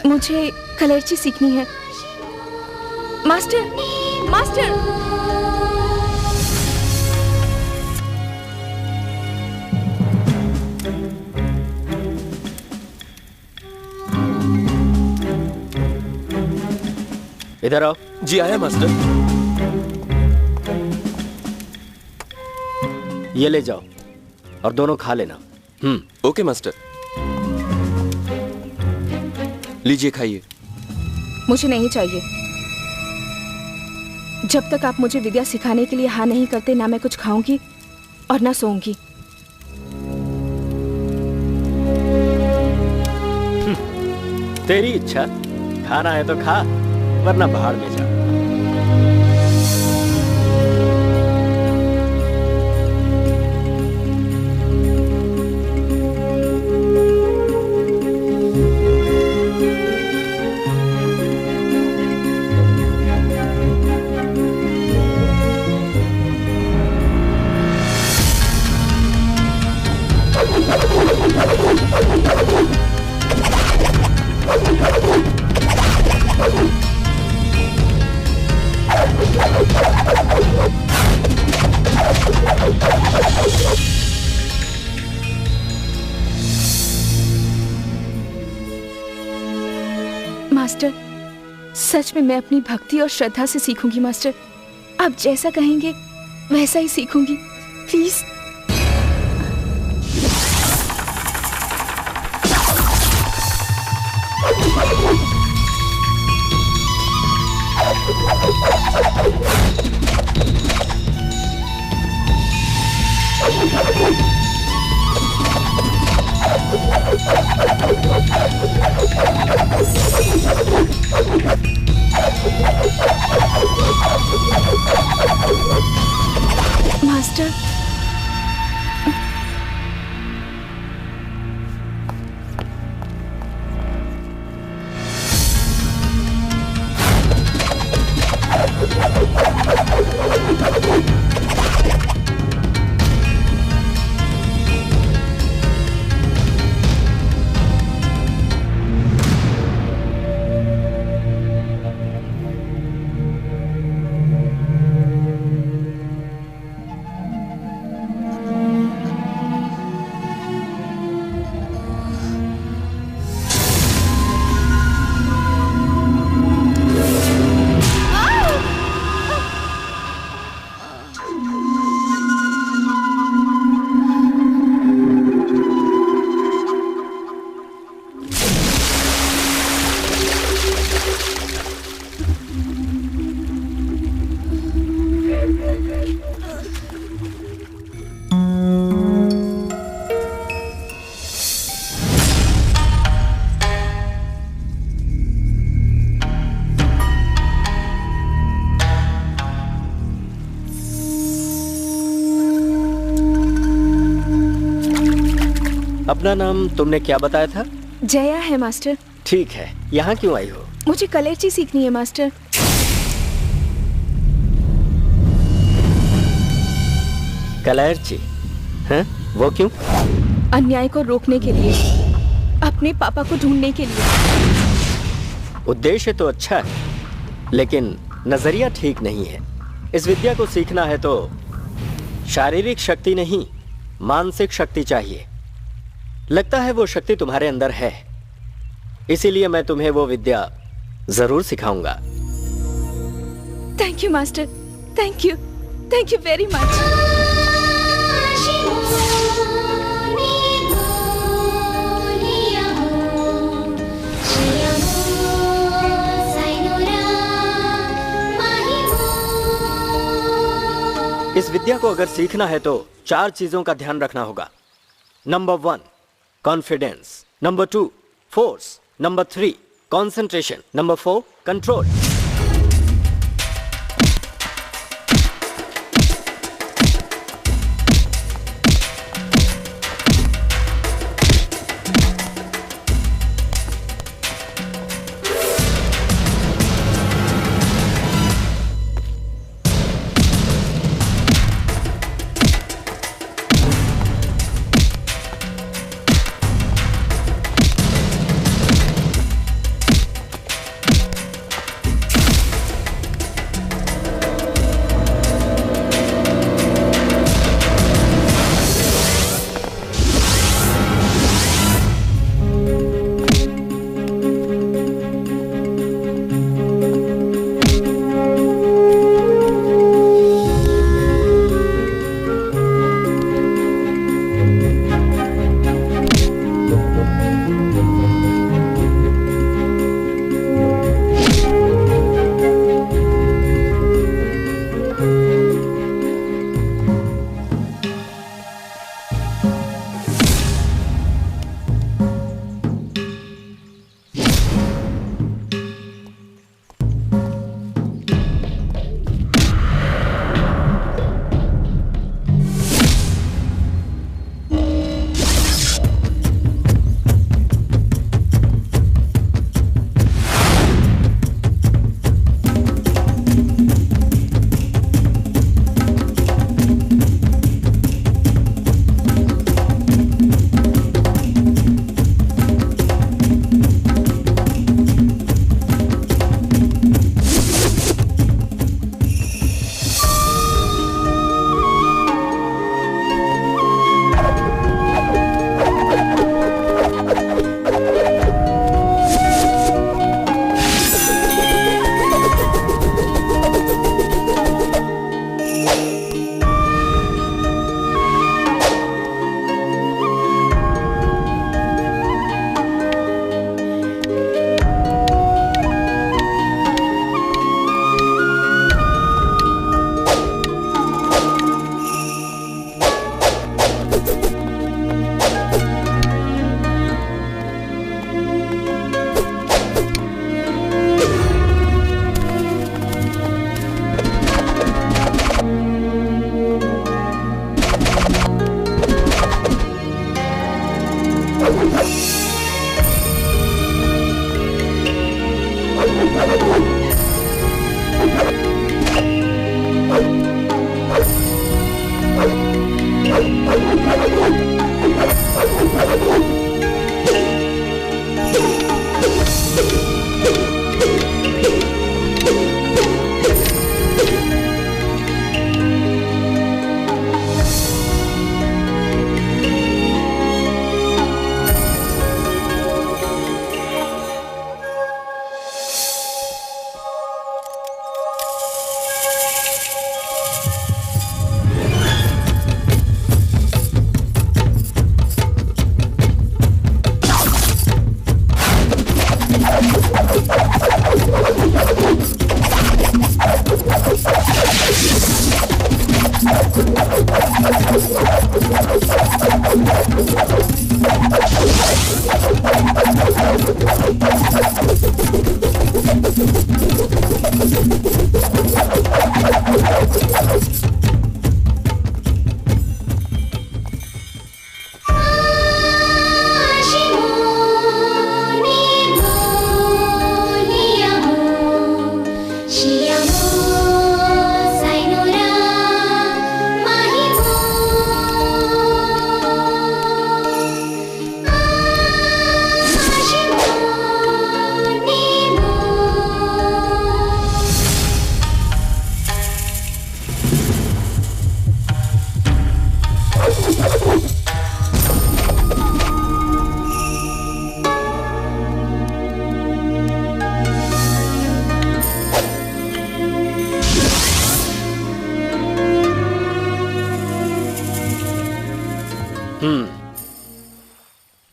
मुझे कलर्ची सीखनी है। Master, master. इधर आओ। जी आया मास्टर। ये ले जाओ और दोनों खा लेना। ओके मास्टर, लीजिए खाइए। मुझे नहीं चाहिए। जब तक आप मुझे विद्या सिखाने के लिए हाँ नहीं करते, ना मैं कुछ खाऊंगी और ना सोऊंगी। तेरी इच्छा, खाना है तो खा, वरना बाहर में जा। मास्टर, सच में मैं अपनी भक्ति और श्रद्धा से सीखूंगी मास्टर। आप जैसा कहेंगे वैसा ही सीखूंगी, प्लीज। मास्टर, अपना नाम तुमने क्या बताया था? जया है मास्टर। ठीक है, यहाँ क्यों आई हो? मुझे कलर्ची सीखनी है मास्टर। कलर्ची? हैं? वो क्यों? अन्याय को रोकने के लिए, अपने पापा को ढूंढने के लिए। उद्देश्य तो अच्छा है, लेकिन नजरिया ठीक नहीं है। इस विद्या को सीखना है तो शारीरिक शक्ति नहीं, मानसिक शक्ति चाहिए। लगता है वो शक्ति तुम्हारे अंदर है, इसीलिए मैं तुम्हें वो विद्या जरूर सिखाऊंगा। Thank you master, thank you very much. विद्या को अगर सीखना है तो 4 चीजों का ध्यान रखना होगा। Number 1 confidence, number 2 force, number 3 concentration, number 4 control.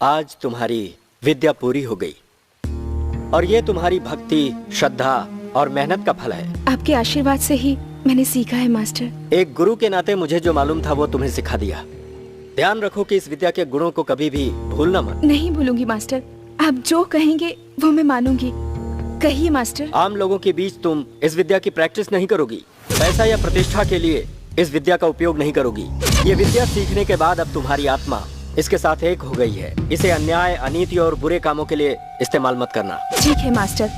आज तुम्हारी विद्या पूरी हो गई और ये तुम्हारी भक्ति, श्रद्धा और मेहनत का फल है। आपके आशीर्वाद से ही मैंने सीखा है मास्टर। एक गुरु के नाते मुझे जो मालूम था वो तुम्हें सिखा दिया। ध्यान रखो कि इस विद्या के गुणों को कभी भी भूलना मत। नहीं भूलूंगी मास्टर, आप जो कहेंगे वो मैं मानूंगी। कहिए मास्टर। आम लोगों के बीच तुम इस विद्या की प्रैक्टिस नहीं करोगी। पैसा या प्रतिष्ठा के लिए इस विद्या का उपयोग नहीं करोगी। ये विद्या सीखने के बाद अब तुम्हारी आत्मा इसके साथ एक हो गई है। इसे अन्याय, अनीति और बुरे कामों के लिए इस्तेमाल मत करना। ठीक है मास्टर,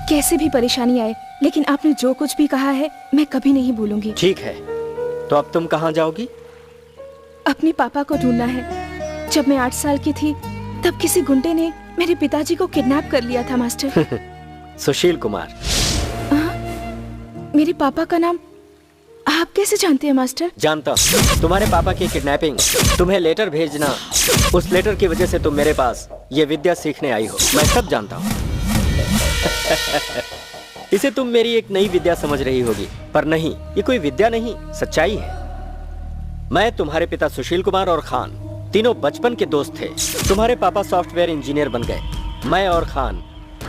कैसे भी परेशानी आए, लेकिन आपने जो कुछ भी कहा है मैं कभी नहीं भूलूंगी। ठीक है, तो अब तुम कहाँ जाओगी? अपने पापा को ढूंढना है। जब मैं 8 साल की थी तब किसी गुंडे ने मेरे पिताजी को किडनैप कर लिया था मास्टर। सुशील कुमार। मेरे पापा का नाम आप कैसे जानते हैं मास्टर? जानता हूँ। तुम्हारे पापा की किडनैपिंग, तुम्हें लेटर भेजना, उस लेटर की वजह से तुम मेरे पास ये विद्या सीखने आई हो, मैं सब जानता हूँ। इसे तुम मेरी एक नई विद्या समझ रही होगी, पर नहीं, ये कोई विद्या नहीं, सच्चाई है। मैं, तुम्हारे पिता सुशील कुमार और खान तीनों बचपन के दोस्त थे। तुम्हारे पापा सॉफ्टवेयर इंजीनियर बन गए। मैं और खान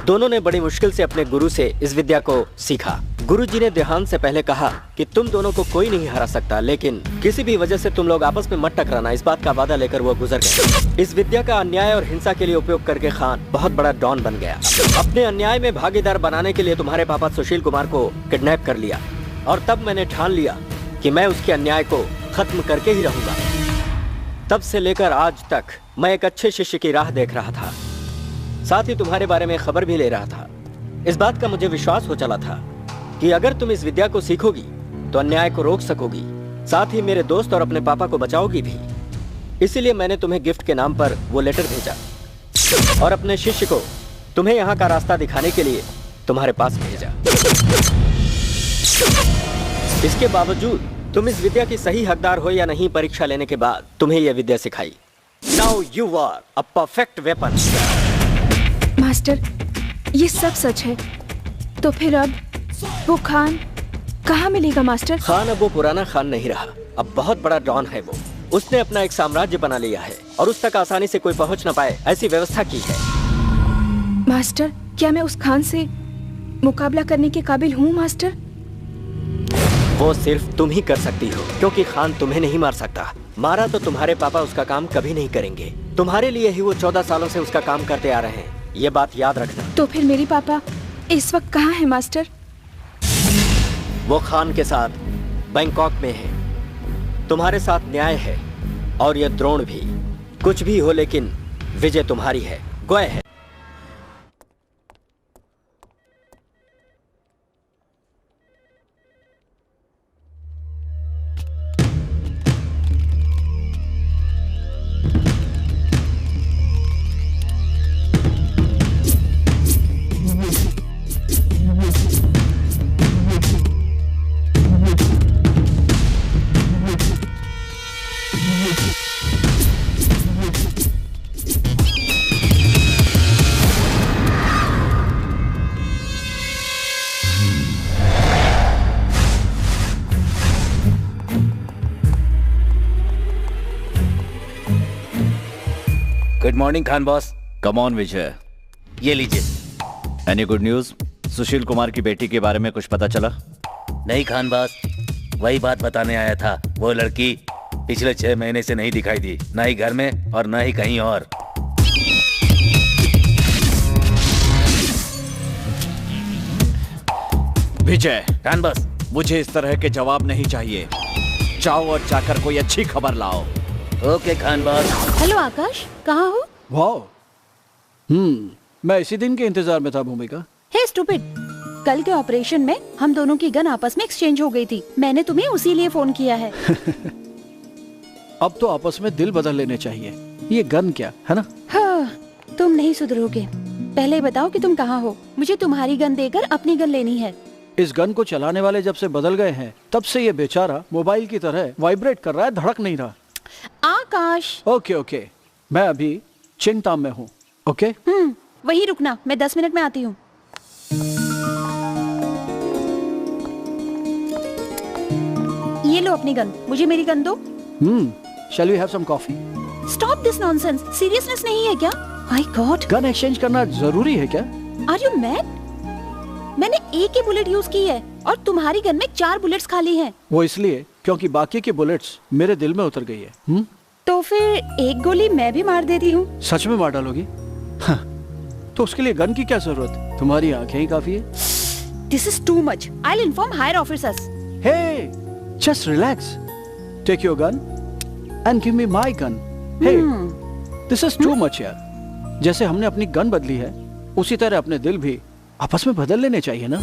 दोनों ने बड़ी मुश्किल से अपने गुरु से इस विद्या को सीखा। गुरुजी ने देहांत से पहले कहा कि तुम दोनों को कोई नहीं हरा सकता, लेकिन किसी भी वजह से तुम लोग आपस में मत टकराना, इस बात का वादा लेकर वो गुजर गए। इस विद्या का अन्याय और हिंसा के लिए उपयोग करके खान बहुत बड़ा डॉन बन गया। अपने अन्याय में भागीदार बनाने के लिए तुम्हारे पापा सुशील कुमार को किडनैप कर लिया, और तब मैंने ठान लिया कि मैं उसके अन्याय को खत्म करके ही रहूंगा। तब से लेकर आज तक मैं एक अच्छे शिष्य की राह देख रहा था, साथ ही तुम्हारे बारे में खबर भी ले रहा था। इस बात का मुझे विश्वास हो चला था कि अगर तुम इस विद्या को सीखोगी तो अन्याय को रोक सकोगी, साथ ही मेरे दोस्त और अपने पापा को बचाओगी भी। इसीलिए मैंने तुम्हें गिफ्ट के नाम पर वो लेटर भेजा, और अपने शिष्य को तुम्हें यहाँ का रास्ता दिखाने के लिए तुम्हारे पास भेजा। इसके बावजूद तुम इस विद्या की सही हकदार हो या नहीं, परीक्षा लेने के बाद तुम्हें यह विद्या सिखाई। Now you are a perfect weapon. Master, ये सब सच है, तो फिर अब वो खान कहाँ मिलेगा मास्टर? खान अब वो पुराना खान नहीं रहा, अब बहुत बड़ा डॉन है वो। उसने अपना एक साम्राज्य बना लिया है और उस तक आसानी से कोई पहुंच न पाए ऐसी व्यवस्था की है। मास्टर, क्या मैं उस खान से मुकाबला करने के काबिल हूँ मास्टर? वो सिर्फ तुम ही कर सकती हो, क्योंकि खान तुम्हें नहीं मार सकता। मारा तो तुम्हारे पापा उसका काम कभी नहीं करेंगे। तुम्हारे लिए ही वो 14 सालों से उसका काम करते आ रहे हैं, ये बात याद रखना। तो फिर मेरे पापा इस वक्त कहाँ है मास्टर? वो खान के साथ बैंकॉक में है। तुम्हारे साथ न्याय है और ये द्रोण भी। कुछ भी हो, लेकिन विजय तुम्हारी है। गोय है। Good morning Khan boss. Come on Vijay, ये लीजिए। Any good news? Sushil Kumar की बेटी के बारे में कुछ पता चला? नहीं खान बॉस, वही बात बताने आया था। वो लड़की पिछले 6 महीने से नहीं दिखाई दी, ना ही घर में और ना ही कहीं और। विजय, खान बॉस, मुझे इस तरह के जवाब नहीं चाहिए। जाओ और जाकर कोई अच्छी खबर लाओ। Okay Khan boss. हेलो आकाश, कहाँ हो? वाह, मैं इसी दिन के इंतजार में था भूमिका। हे स्टूपिड, कल के ऑपरेशन में हम दोनों की गन आपस में एक्सचेंज हो गई थी। मैंने तुम्हें उसी लिए फोन किया है। अब तो आपस में दिल बदल लेने चाहिए। ये गन क्या है ना? हाँ, तुम नहीं सुधरोगे। पहले बताओ कि तुम कहाँ हो। मुझे तुम्हारी गन देकर अपनी गन लेनी है। इस गन को चलाने वाले जब से बदल गए हैं, तब से ये बेचारा मोबाइल की तरह वाइब्रेट कर रहा है, धड़क नहीं रहा। आकाश। ओके, मैं अभी चिंता में हूँ। ओके, वही रुकना, मैं 10 मिनट में आती हूँ। ये लो अपनी गन, मुझे मेरी गन दो। Shall we have some coffee? Stop this nonsense. Seriousness नहीं है क्या? My God. गन एक्सचेंज करना जरूरी है क्या? Are you mad? मैंने एक ही बुलेट यूज की है। और तुम्हारी गन में 4 बुलेट्स खाली हैं। वो इसलिए क्योंकि बाकी की बुलेट्स मेरे दिल में उतर गई है। तो फिर एक गोली मैं भी मार देती हूँ। सच में मार डालोगी? हाँ, तो उसके लिए गन की क्या जरूरत? तुम्हारी आंखें ही काफी है। This is too much. I'll inform higher officers. Hey, just relax. Take your gun and give me my gun. Hey, this is too much यार। जैसे हमने अपनी गन बदली है, उसी तरह अपने दिल भी आपस में बदल लेने चाहिए ना।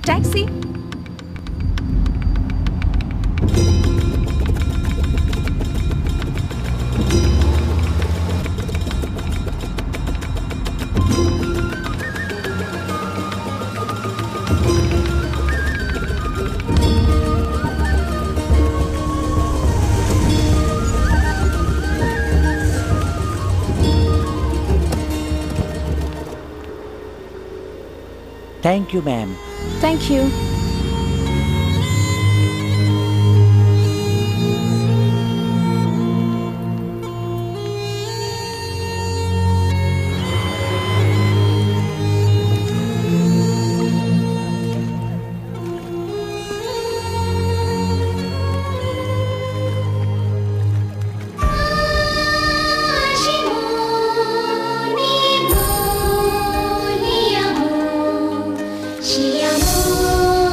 Taxi. Thank you ma'am. Thank you. Shiyamo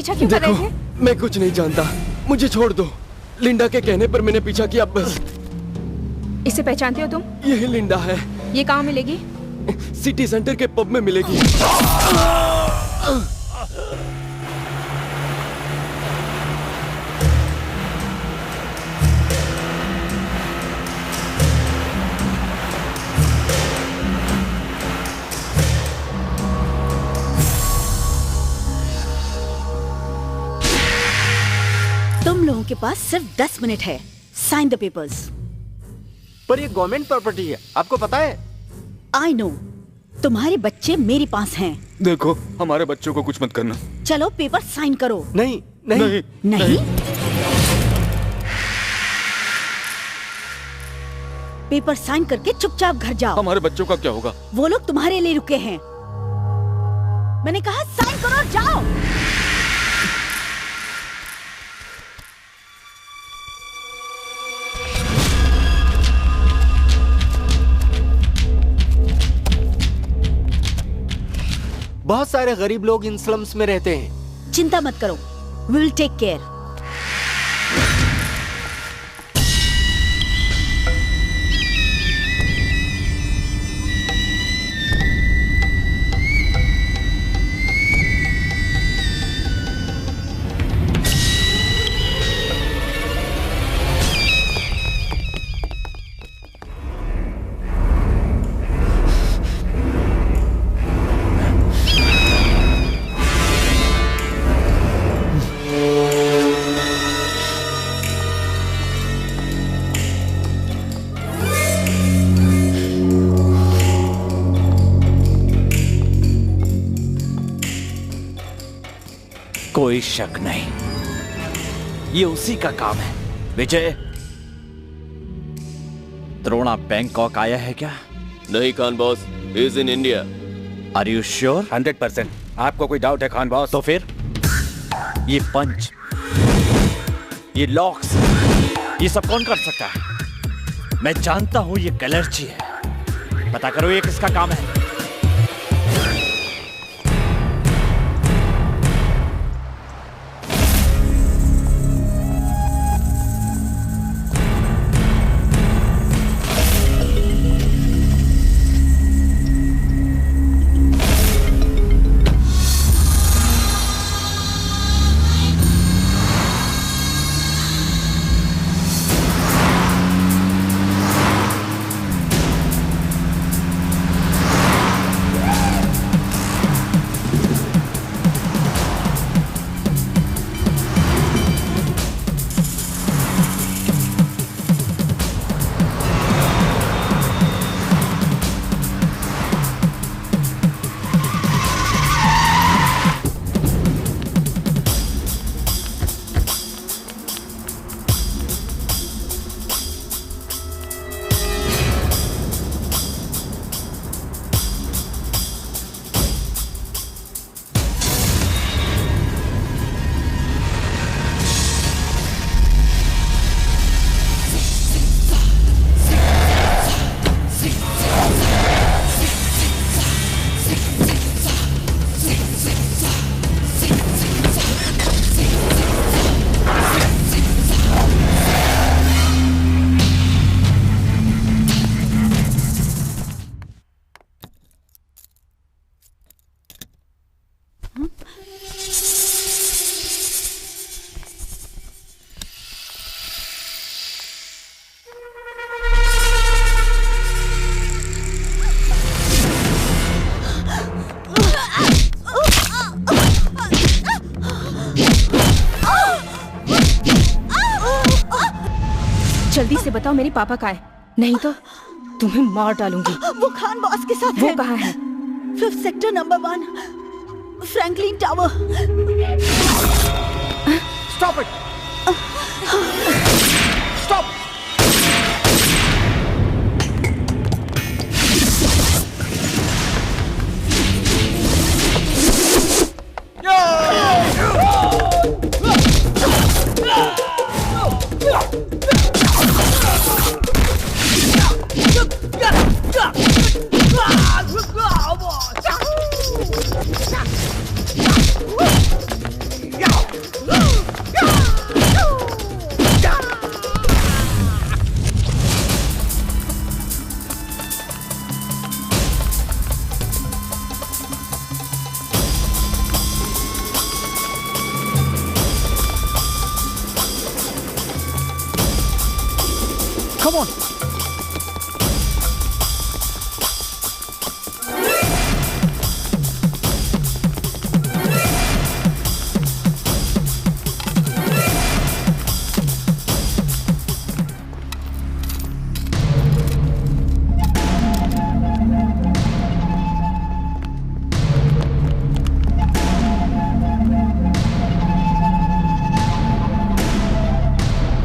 क्यों कर रहे थे? मैं कुछ नहीं जानता, मुझे छोड़ दो। लिंडा के कहने पर मैंने पीछा किया बस। इसे पहचानते हो तुम? यही लिंडा है। ये कहाँ मिलेगी? सिटी सेंटर के पब में मिलेगी। तुम लोगों के पास सिर्फ 10 मिनट है। Sign the papers. पर ये गवर्नमेंट प्रॉपर्टी है, आपको पता है? I know. तुम्हारे बच्चे मेरे पास हैं। देखो, हमारे बच्चों को कुछ मत करना। चलो पेपर साइन करो। नहीं नहीं नहीं, नहीं? पेपर साइन करके चुपचाप घर जाओ। हमारे बच्चों का क्या होगा? वो लोग तुम्हारे लिए रुके हैं। मैंने कहा साइन करो और जाओ। बहुत सारे गरीब लोग इन स्लम्स में रहते हैं। चिंता मत करो, वी विल टेक केयर। कोई शक नहीं, ये उसी का काम है। विजय, द्रोणा बैंकॉक आया है क्या? नहीं Khan boss, he is in India. Are you sure? 100%। आपको कोई डाउट है खान बॉस? तो फिर ये पंच, ये लॉक्स, ये सब कौन कर सकता है? मैं जानता हूं ये कलर्जी है। पता करो ये किसका काम है। बताओ मेरी पापा कहाँ है, नहीं तो तुम्हें मार डालूंगी। वो खान बॉस के साथ वो है। कहाँ है? 5th sector number 1 Franklin tower. Stop it! Stop! Come on.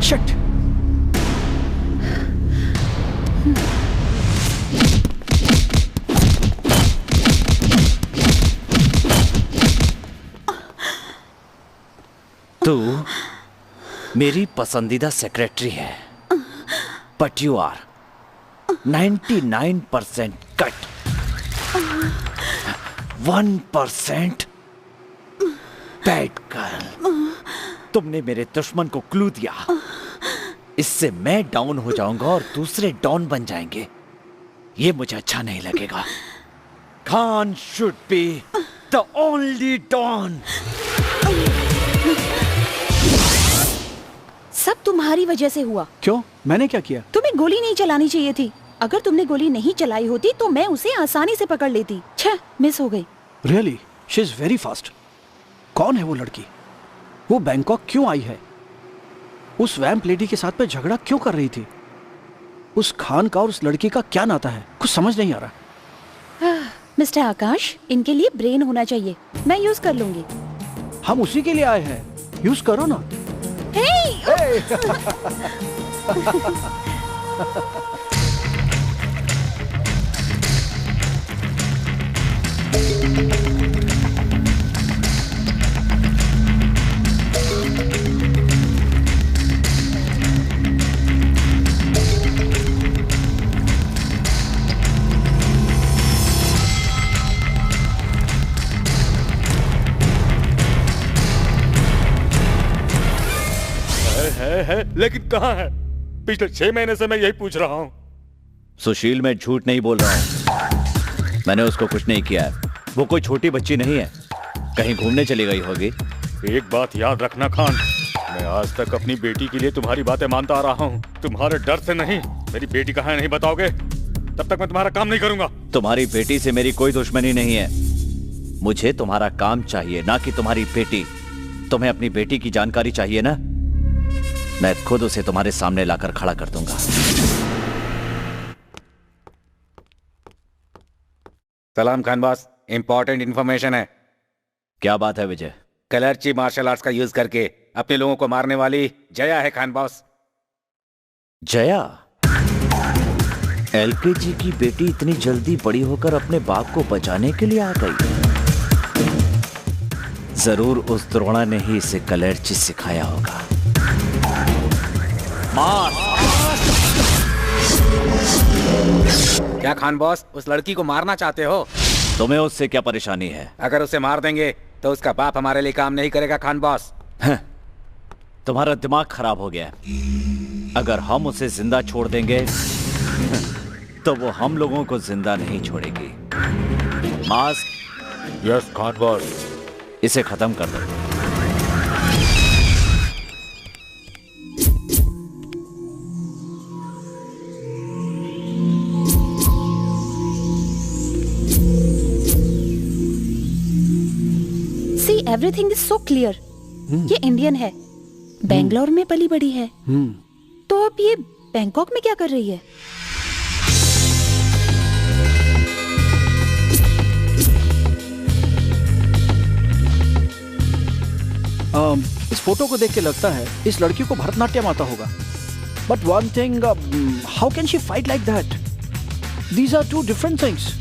Shit. तू मेरी पसंदीदा सेक्रेटरी है, but you are 99% cut, 1% bad girl. तुमने मेरे दुश्मन को क्लू दिया, इससे मैं डाउन हो जाऊंगा और दूसरे डाउन बन जाएंगे। ये मुझे अच्छा नहीं लगेगा। Khan should be the only don. सब तुम्हारी वजह से हुआ। क्यों? मैंने क्या किया? तुम्हें गोली नहीं चलानी चाहिए थी। अगर तुमने गोली नहीं चलाई होती तो मैं उसे आसानी से पकड़ लेती। छह, मिस हो गई। Really? She is very fast. कौन है वो लड़की? वो बैंकॉक क्यों आई है? उस वैम्प लेडी के साथ में झगड़ा क्यों कर रही थी? उस खान का और उस लड़की का क्या नाता है? कुछ समझ नहीं आ रहा। मिस्टर आकाश, इनके लिए ब्रेन होना चाहिए। मैं यूज कर लूंगी। हम उसी के लिए आए हैं, यूज करो ना। है, लेकिन कहाँ है? पिछले 6 महीने से मैं यही पूछ रहा हूँ। सुशील, मैं झूठ नहीं बोल रहा हूँ। मैंने उसको कुछ नहीं किया है। वो कोई छोटी बच्ची नहीं है, कहीं घूमने चली गई होगी। एक बात याद रखना खान, मैं आज तक अपनी बेटी के लिए तुम्हारी बातें मानता आ रहा हूँ। तुम्हारे डर से नहीं। मेरी बेटी कहाँ है नहीं बताओगे तब तक मैं तुम्हारा काम नहीं करूंगा। तुम्हारी बेटी से मेरी कोई दुश्मनी नहीं है। मुझे तुम्हारा काम चाहिए, ना कि तुम्हारी बेटी। तुम्हें अपनी बेटी की जानकारी चाहिए ना? मैं खुद उसे तुम्हारे सामने लाकर खड़ा कर दूंगा। सलाम खान बॉस, इंपॉर्टेंट इंफॉर्मेशन है। क्या बात है विजय? कलर्ची मार्शल आर्ट्स का यूज करके अपने लोगों को मारने वाली जया है खान बॉस। जया? एलकेजी की बेटी इतनी जल्दी बड़ी होकर अपने बाप को बचाने के लिए आ गई? जरूर उस द्रोणा ने ही इसे कलर्ची सिखाया होगा। मार! क्या खान बॉस उस लड़की को मारना चाहते हो? तुम्हें उससे क्या परेशानी है? अगर उसे मार देंगे तो उसका बाप हमारे लिए काम नहीं करेगा खान बॉस। तुम्हारा दिमाग खराब हो गया है। अगर हम उसे जिंदा छोड़ देंगे तो वो हम लोगों को जिंदा नहीं छोड़ेगी। मास्क? Yes Khan boss. इसे खत्म कर दो। Everything is so clear. ये इंडियन है, बेंगलोर में पली बड़ी है, तो अब ये बैंकॉक में क्या कर रही है? इस फोटो को देख के लगता है इस लड़की को भरतनाट्यम आता होगा। But one thing, how can she fight like that? These are two different things.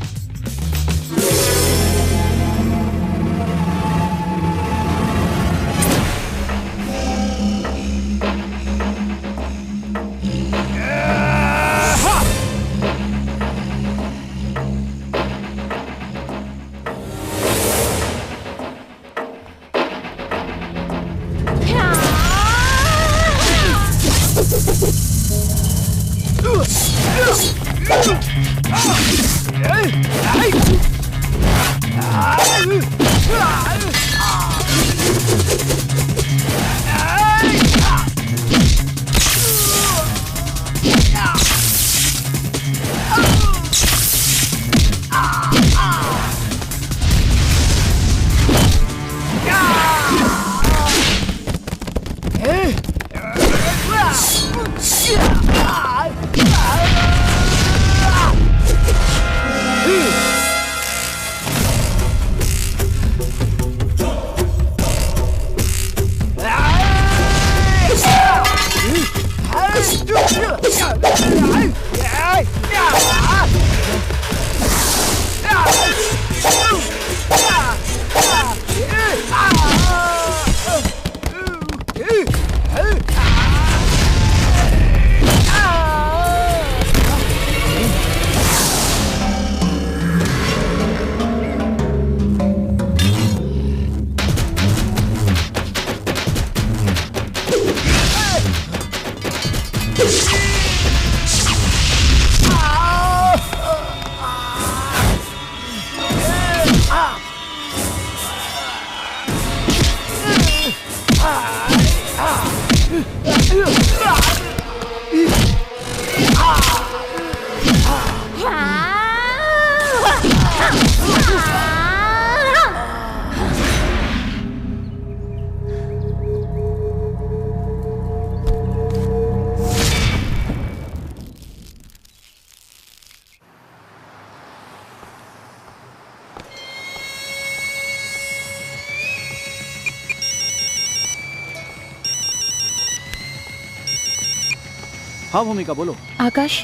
हाँ भूमिका बोलो। आकाश,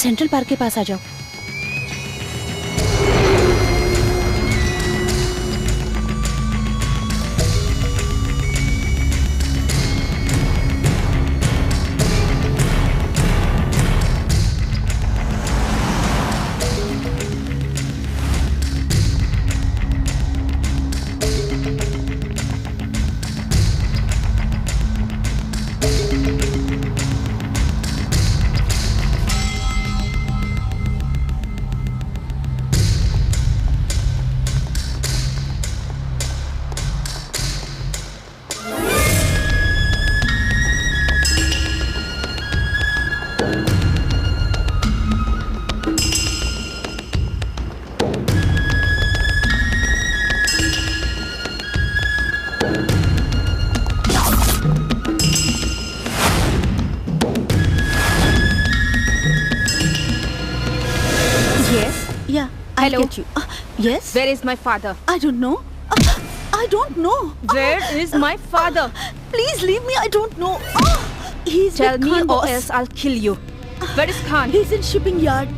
सेंट्रल पार्क के पास आ जाओ। Hello. Yes? Where is my father? I don't know. I don't know. Where is my father? Please leave me. I don't know. He's Tell with me Khan, or boss. else I'll kill you. Where is Khan? He's in shipping yard.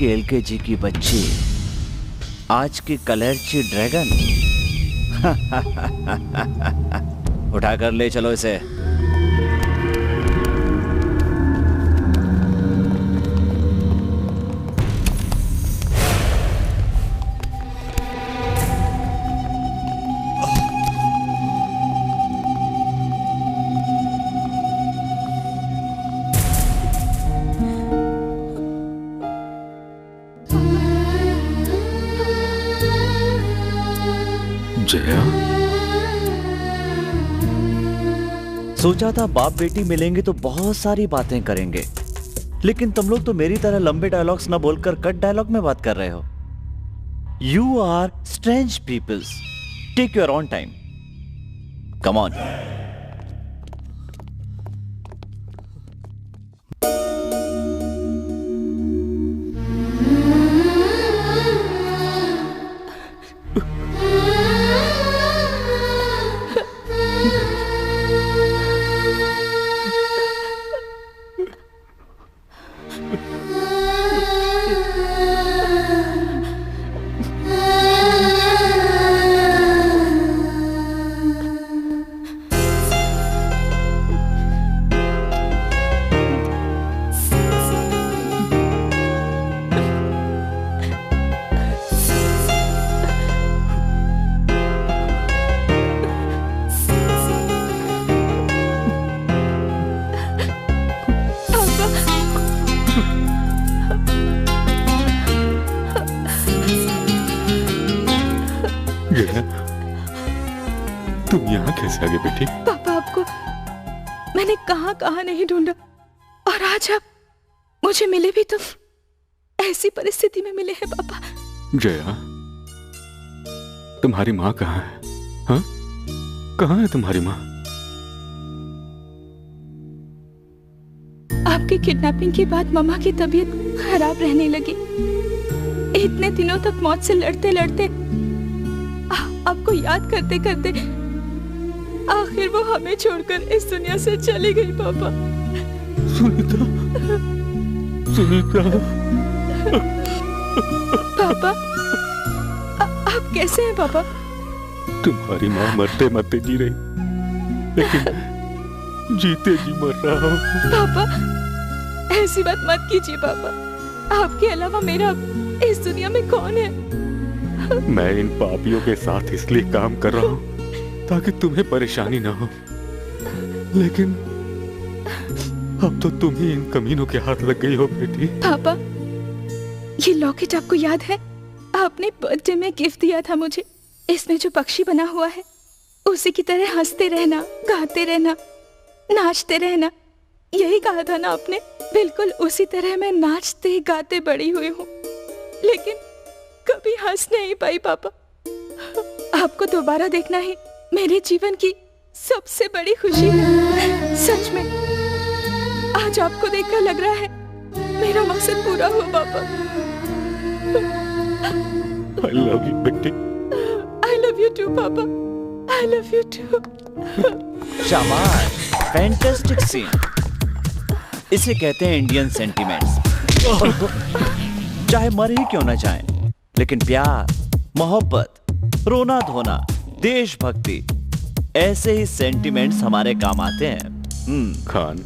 की LKG की बच्ची आज की कलर्ची dragon. उठाकर ले चलो इसे। जया, सोचा था बाप बेटी मिलेंगे तो बहुत सारी बातें करेंगे, लेकिन तुम लोग तो मेरी तरह लंबे डायलॉग्स ना बोलकर कट डायलॉग में बात कर रहे हो। You are strange peoples, take your own time, come on. तुम यहाँ कैसे आ गए बेटी? पापा, आपको मैंने कहाँ कहाँ नहीं ढूंढा, और आज आप मुझे मिले भी तो ऐसी परिस्थिति में मिले हैं पापा। जया, तुम्हारी माँ कहाँ है? हाँ, कहाँ है तुम्हारी माँ? आपकी किडनैपिंग के बाद मम्मा की तबीयत खराब रहने लगी। इतने दिनों तक मौत से लड़ते लड़ते, आपको याद करते करते आखिर वो हमें छोड़कर इस दुनिया से चली गई पापा। सुनीता, सुनीता। पापा, आप कैसे हैं पापा? तुम्हारी माँ मरते मरते जी रही, लेकिन जीते जी मर रहा हूँ। पापा, ऐसी बात मत कीजिए पापा। आपके अलावा मेरा इस दुनिया में कौन है? मैं इन पापियों के साथ इसलिए काम कर रहा हूँ ताकि तुम्हें परेशानी ना हो, लेकिन अब तो तुम ही इन कमीनों के हाथ लग गई हो बेटी। पापा, ये लॉकेट आपको याद है? आपने बर्थडे में गिफ्ट दिया था मुझे। इसमें जो पक्षी बना हुआ है उसी की तरह हंसते रहना, गाते रहना, नाचते रहना, यही कहा था ना आपने? बिल्कुल उसी तरह मैं नाचते गाते बड़ी हुई हूँ, लेकिन कभी हंस नहीं पाई पापा। आपको दोबारा देखना ही मेरे जीवन की सबसे बड़ी खुशी है। सच में आज आपको देखकर लग रहा है मेरा मकसद पूरा हुआ पापा। I love you बेटी। I love you too पापा। I love you too। शाबाश, फैंटास्टिक सीन। इसे कहते हैं इंडियन सेंटिमेंट्स। चाहे मर ही क्यों ना जाए, लेकिन प्यार, मोहब्बत, रोना धोना, देशभक्ति, ऐसे ही सेंटिमेंट्स हमारे काम आते हैं। खान,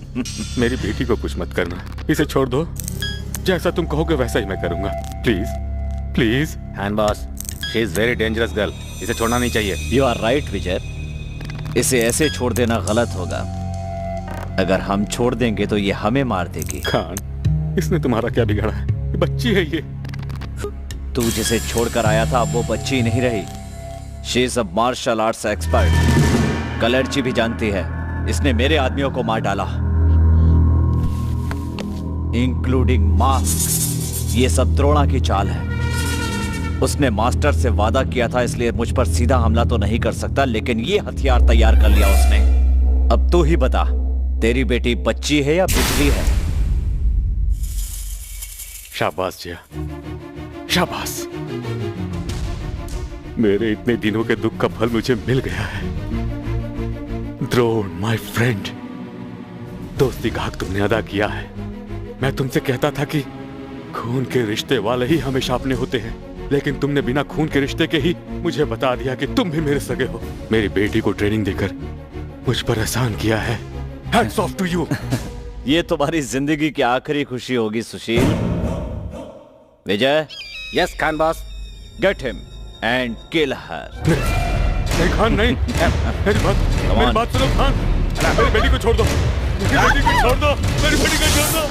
मेरी बेटी को कुछ मत करना, इसे छोड़ दो। जैसा तुम कहोगे वैसा ही मैं करूंगा। Please please. Hand boss, she is very dangerous girl, इसे छोड़ना नहीं चाहिए। यू आर राइट विजय, इसे ऐसे छोड़ देना गलत होगा। अगर हम छोड़ देंगे तो ये हमें मार देगी। खान, इसने तुम्हारा क्या बिगाड़ा है? ये बच्ची है ये। तू जिसे छोड़कर आया था अब वो बच्ची नहीं रही। She is a martial arts expert. कलर्ची भी जानती है इसने मेरे आदमियों को मार डाला, इंक्लूडिंग मास्क। ये सब द्रोणा की चाल है। उसने मास्टर से वादा किया था, इसलिए मुझ पर सीधा हमला तो नहीं कर सकता, लेकिन ये हथियार तैयार कर लिया उसने। अब तू ही बता, तेरी बेटी बच्ची है या बिजली है? शाबाश जया, शाबाश। मेरे इतने दिनों के दुख का फल मुझे मिल गया है। द्रोण, माय फ्रेंड, दोस्ती का हक तुमने अदा किया है। मैं तुमसे कहता था कि खून के रिश्ते वाले ही हमेशा अपने होते हैं, लेकिन तुमने बिना खून के रिश्ते के ही मुझे बता दिया कि तुम भी मेरे सगे हो। मेरी बेटी को ट्रेनिंग देकर मुझ पर एहसान किया है। Hats off to you. ये तुम्हारी जिंदगी की आखिरी खुशी होगी Sushil. Vijay. Yes Khan boss. Get him and kill her. नहीं खान नहीं। मेरी बात सुनो खान। मेरी बेटी को छोड़ दो। मेरी बेटी को छोड़ दो। मेरी बेटी को छोड़ दो।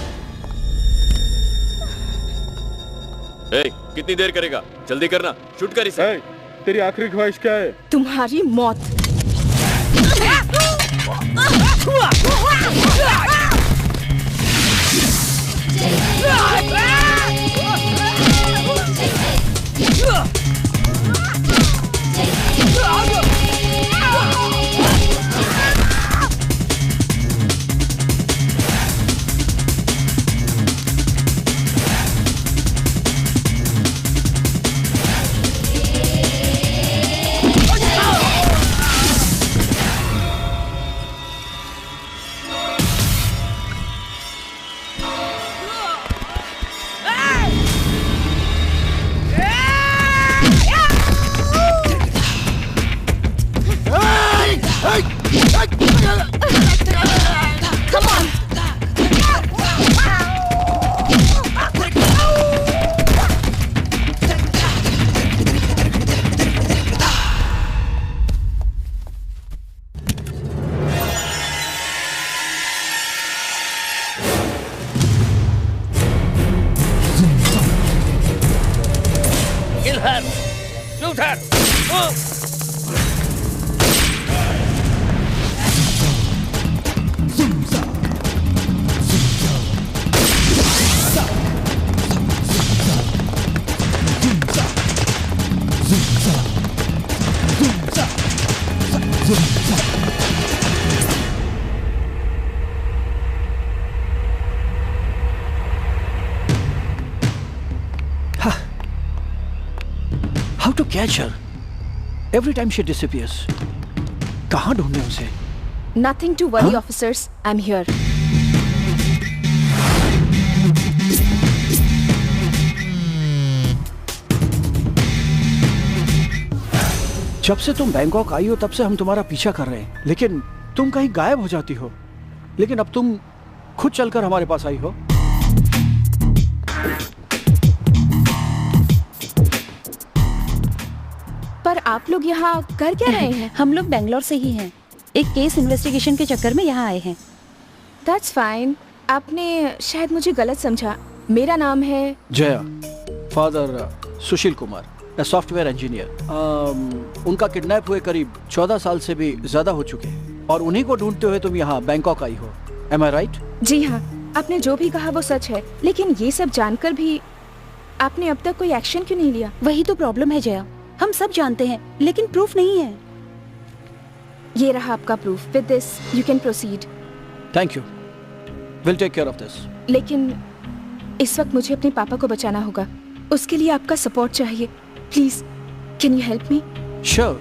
कितनी देर करेगा? जल्दी करना, शूट कर इसे। तेरी आखिरी ख्वाहिश क्या है? तुम्हारी मौत। How to catch her? Every time she disappears. कहाँ ढूंढे उसे? Nothing to worry, officers. I'm here. जब से तुम बैंकॉक आई हो तब से हम तुम्हारा पीछा कर रहे हैं, लेकिन तुम कहीं गायब हो जाती हो। लेकिन अब तुम खुद चलकर हमारे पास आई हो। पर आप लोग यहाँ कर क्या रहे हैं? हम लोग बेंगलोर से ही हैं। एक केस इन्वेस्टिगेशन के चक्कर में यहाँ आए हैं। That's fine. आपने शायद मुझे गलत समझा। मेरा नाम है Jaya, father Sushil Kumar, software engineer. उनका किडनैप हुए करीब 14 साल से भी ज्यादा हो चुके हैं और उन्हीं को ढूंढते हुए तुम यहाँ बैंकॉक आई हो। Am I right? जी हाँ, आपने जो भी कहा वो सच है, लेकिन ये सब जानकर भी आपने अब तक कोई एक्शन क्यों नहीं लिया? वही तो प्रॉब्लम है जया, हम सब जानते हैं लेकिन प्रूफ नहीं है। ये रहा आपका proof. With this you can proceed. Thank you. We'll take care of this. लेकिन इस वक्त मुझे अपने पापा को बचाना होगा। उसके लिए आपका सपोर्ट चाहिए। Please, can you help me? Sure.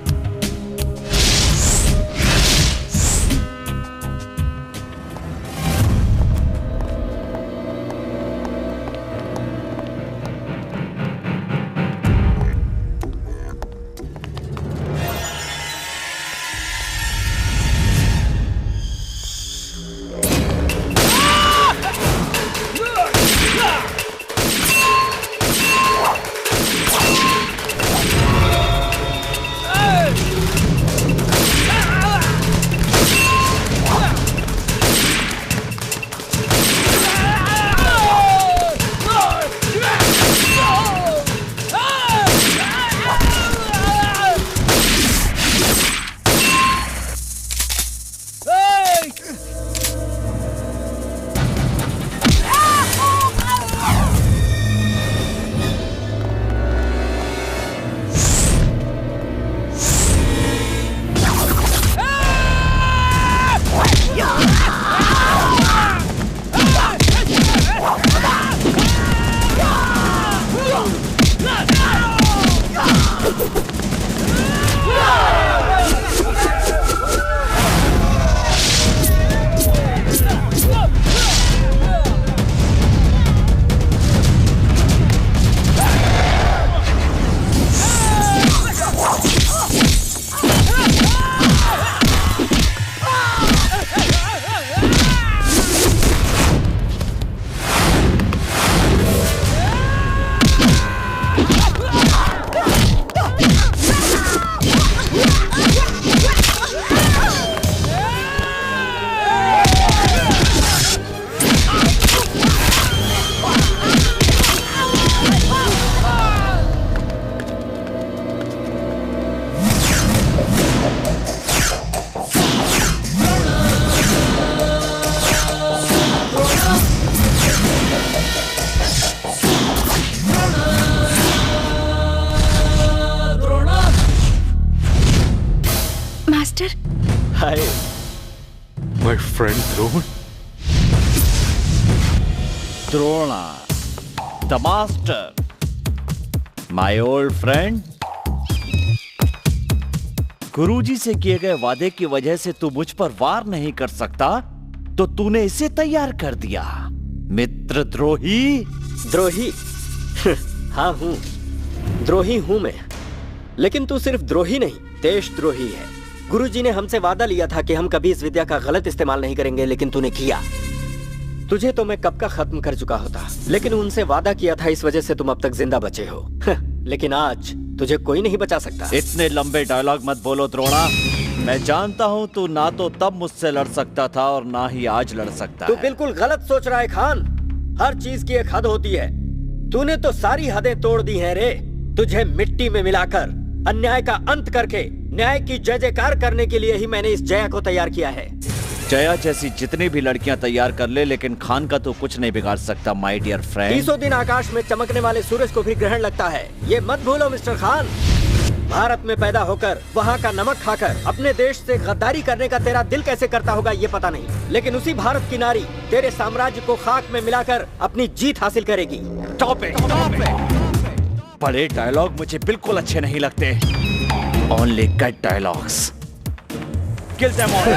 Master. Hi my friend Drona. Drona the master, my old friend. गुरुजी से किए गए वादे की वजह से तू मुझ पर वार नहीं कर सकता, तो तूने इसे तैयार कर दिया। मित्र द्रोही। द्रोही? हाँ हूं, द्रोही हूं मैं। लेकिन तू सिर्फ द्रोही नहीं, देशद्रोही है। गुरुजी ने हमसे वादा लिया था कि हम कभी इस विद्या का गलत इस्तेमाल नहीं करेंगे, लेकिन तूने किया। तुझे तो मैं कब का खत्म कर चुका होता, लेकिन उनसे वादा किया था, इस वजह से तुम अब तक जिंदा बचे हो। लेकिन आज तुझे कोई नहीं बचा सकता। इतने लंबे डायलॉग मत बोलो द्रोणा। मैं जानता हूँ तू ना तो तब मुझसे लड़ सकता था और ना ही आज लड़ सकता तू है। बिल्कुल गलत सोच रहा है खान। हर चीज की एक हद होती है। तूने तो सारी हदें तोड़ दी हैं रे। तुझे मिट्टी में मिलाकर अन्याय का अंत करके न्याय की जय जयकार करने के लिए ही मैंने इस जया को तैयार किया है। जया जैसी जितनी भी लड़कियां तैयार कर ले, लेकिन खान का तो कुछ नहीं बिगाड़ सकता माय डियर फ्रेंड। 300 दिन आकाश में चमकने वाले सूरज को भी ग्रहण लगता है, ये मत भूलो मिस्टर खान। भारत में पैदा होकर वहाँ का नमक खाकर अपने देश से गद्दारी करने का तेरा दिल कैसे करता होगा ये पता नहीं, लेकिन उसी भारत की नारी तेरे साम्राज्य को खाक में मिलाकर अपनी जीत हासिल करेगी। Stop it. बड़े डायलॉग मुझे बिल्कुल अच्छे नहीं लगते। Only cut dialogues. Kill them all.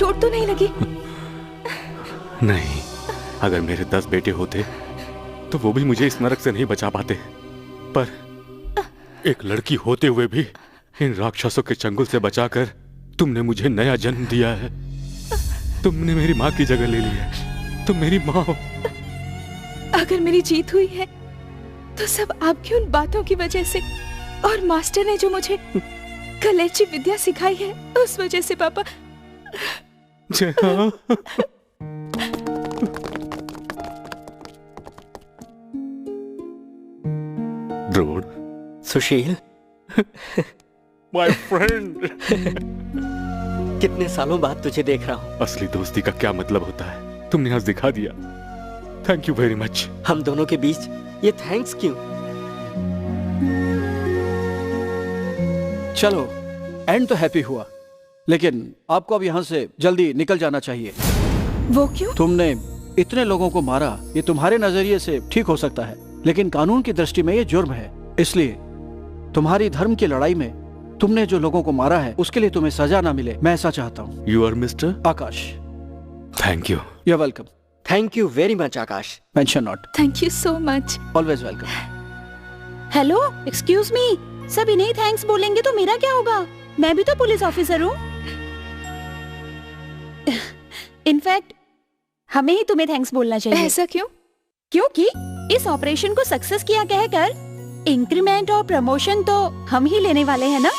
चोट तो नहीं लगी? नहीं, अगर मेरे 10 बेटे होते तो वो भी मुझे इस नरक से नहीं बचा पाते। पर एक लड़की होते हुए भी इन राक्षसों के चंगुल से बचाकर तुमने मुझे नया जन्म दिया है। तुमने मेरी माँ की जगह ले ली है। तुम मेरी माँ हो। अगर मेरी जीत हुई है तो सब आपकी उन बातों की वजह से, और मास्टर ने जो मुझे कलेची विद्या सिखाई है उस वजह से पापा। Drone, Sushil, my friend. कितने सालों बाद तुझे देख रहा हूँ। असली दोस्ती का क्या मतलब होता है तुमने आज दिखा दिया। Thank you very much. हम दोनों के बीच ये थैंक्स क्यों? चलो, एंड तो हैप्पी हुआ, लेकिन आपको अब यहाँ से जल्दी निकल जाना चाहिए। वो क्यों? तुमने इतने लोगों को मारा, ये तुम्हारे नजरिए से ठीक हो सकता है, लेकिन कानून की दृष्टि में ये जुर्म है। इसलिए तुम्हारी धर्म की लड़ाई में तुमने जो लोगों को मारा है उसके लिए तुम्हें सजा ना मिले, मैं ऐसा चाहता हूँ। You are mister Akash. Thank you. You are welcome. Thank you very much Akash. Mention not. Thank you so much. Always welcome. Hello, excuse me, सब इन्हें ही थैंक्स बोलेंगे तो मेरा क्या होगा? मैं भी तो पुलिस ऑफिसर हूँ। इनफैक्ट हमें ही तुम्हें थैंक्स बोलना चाहिए। ऐसा क्यों? क्योंकि इस ऑपरेशन को सक्सेस किया कहकर इंक्रीमेंट और प्रमोशन तो हम ही लेने वाले हैं ना।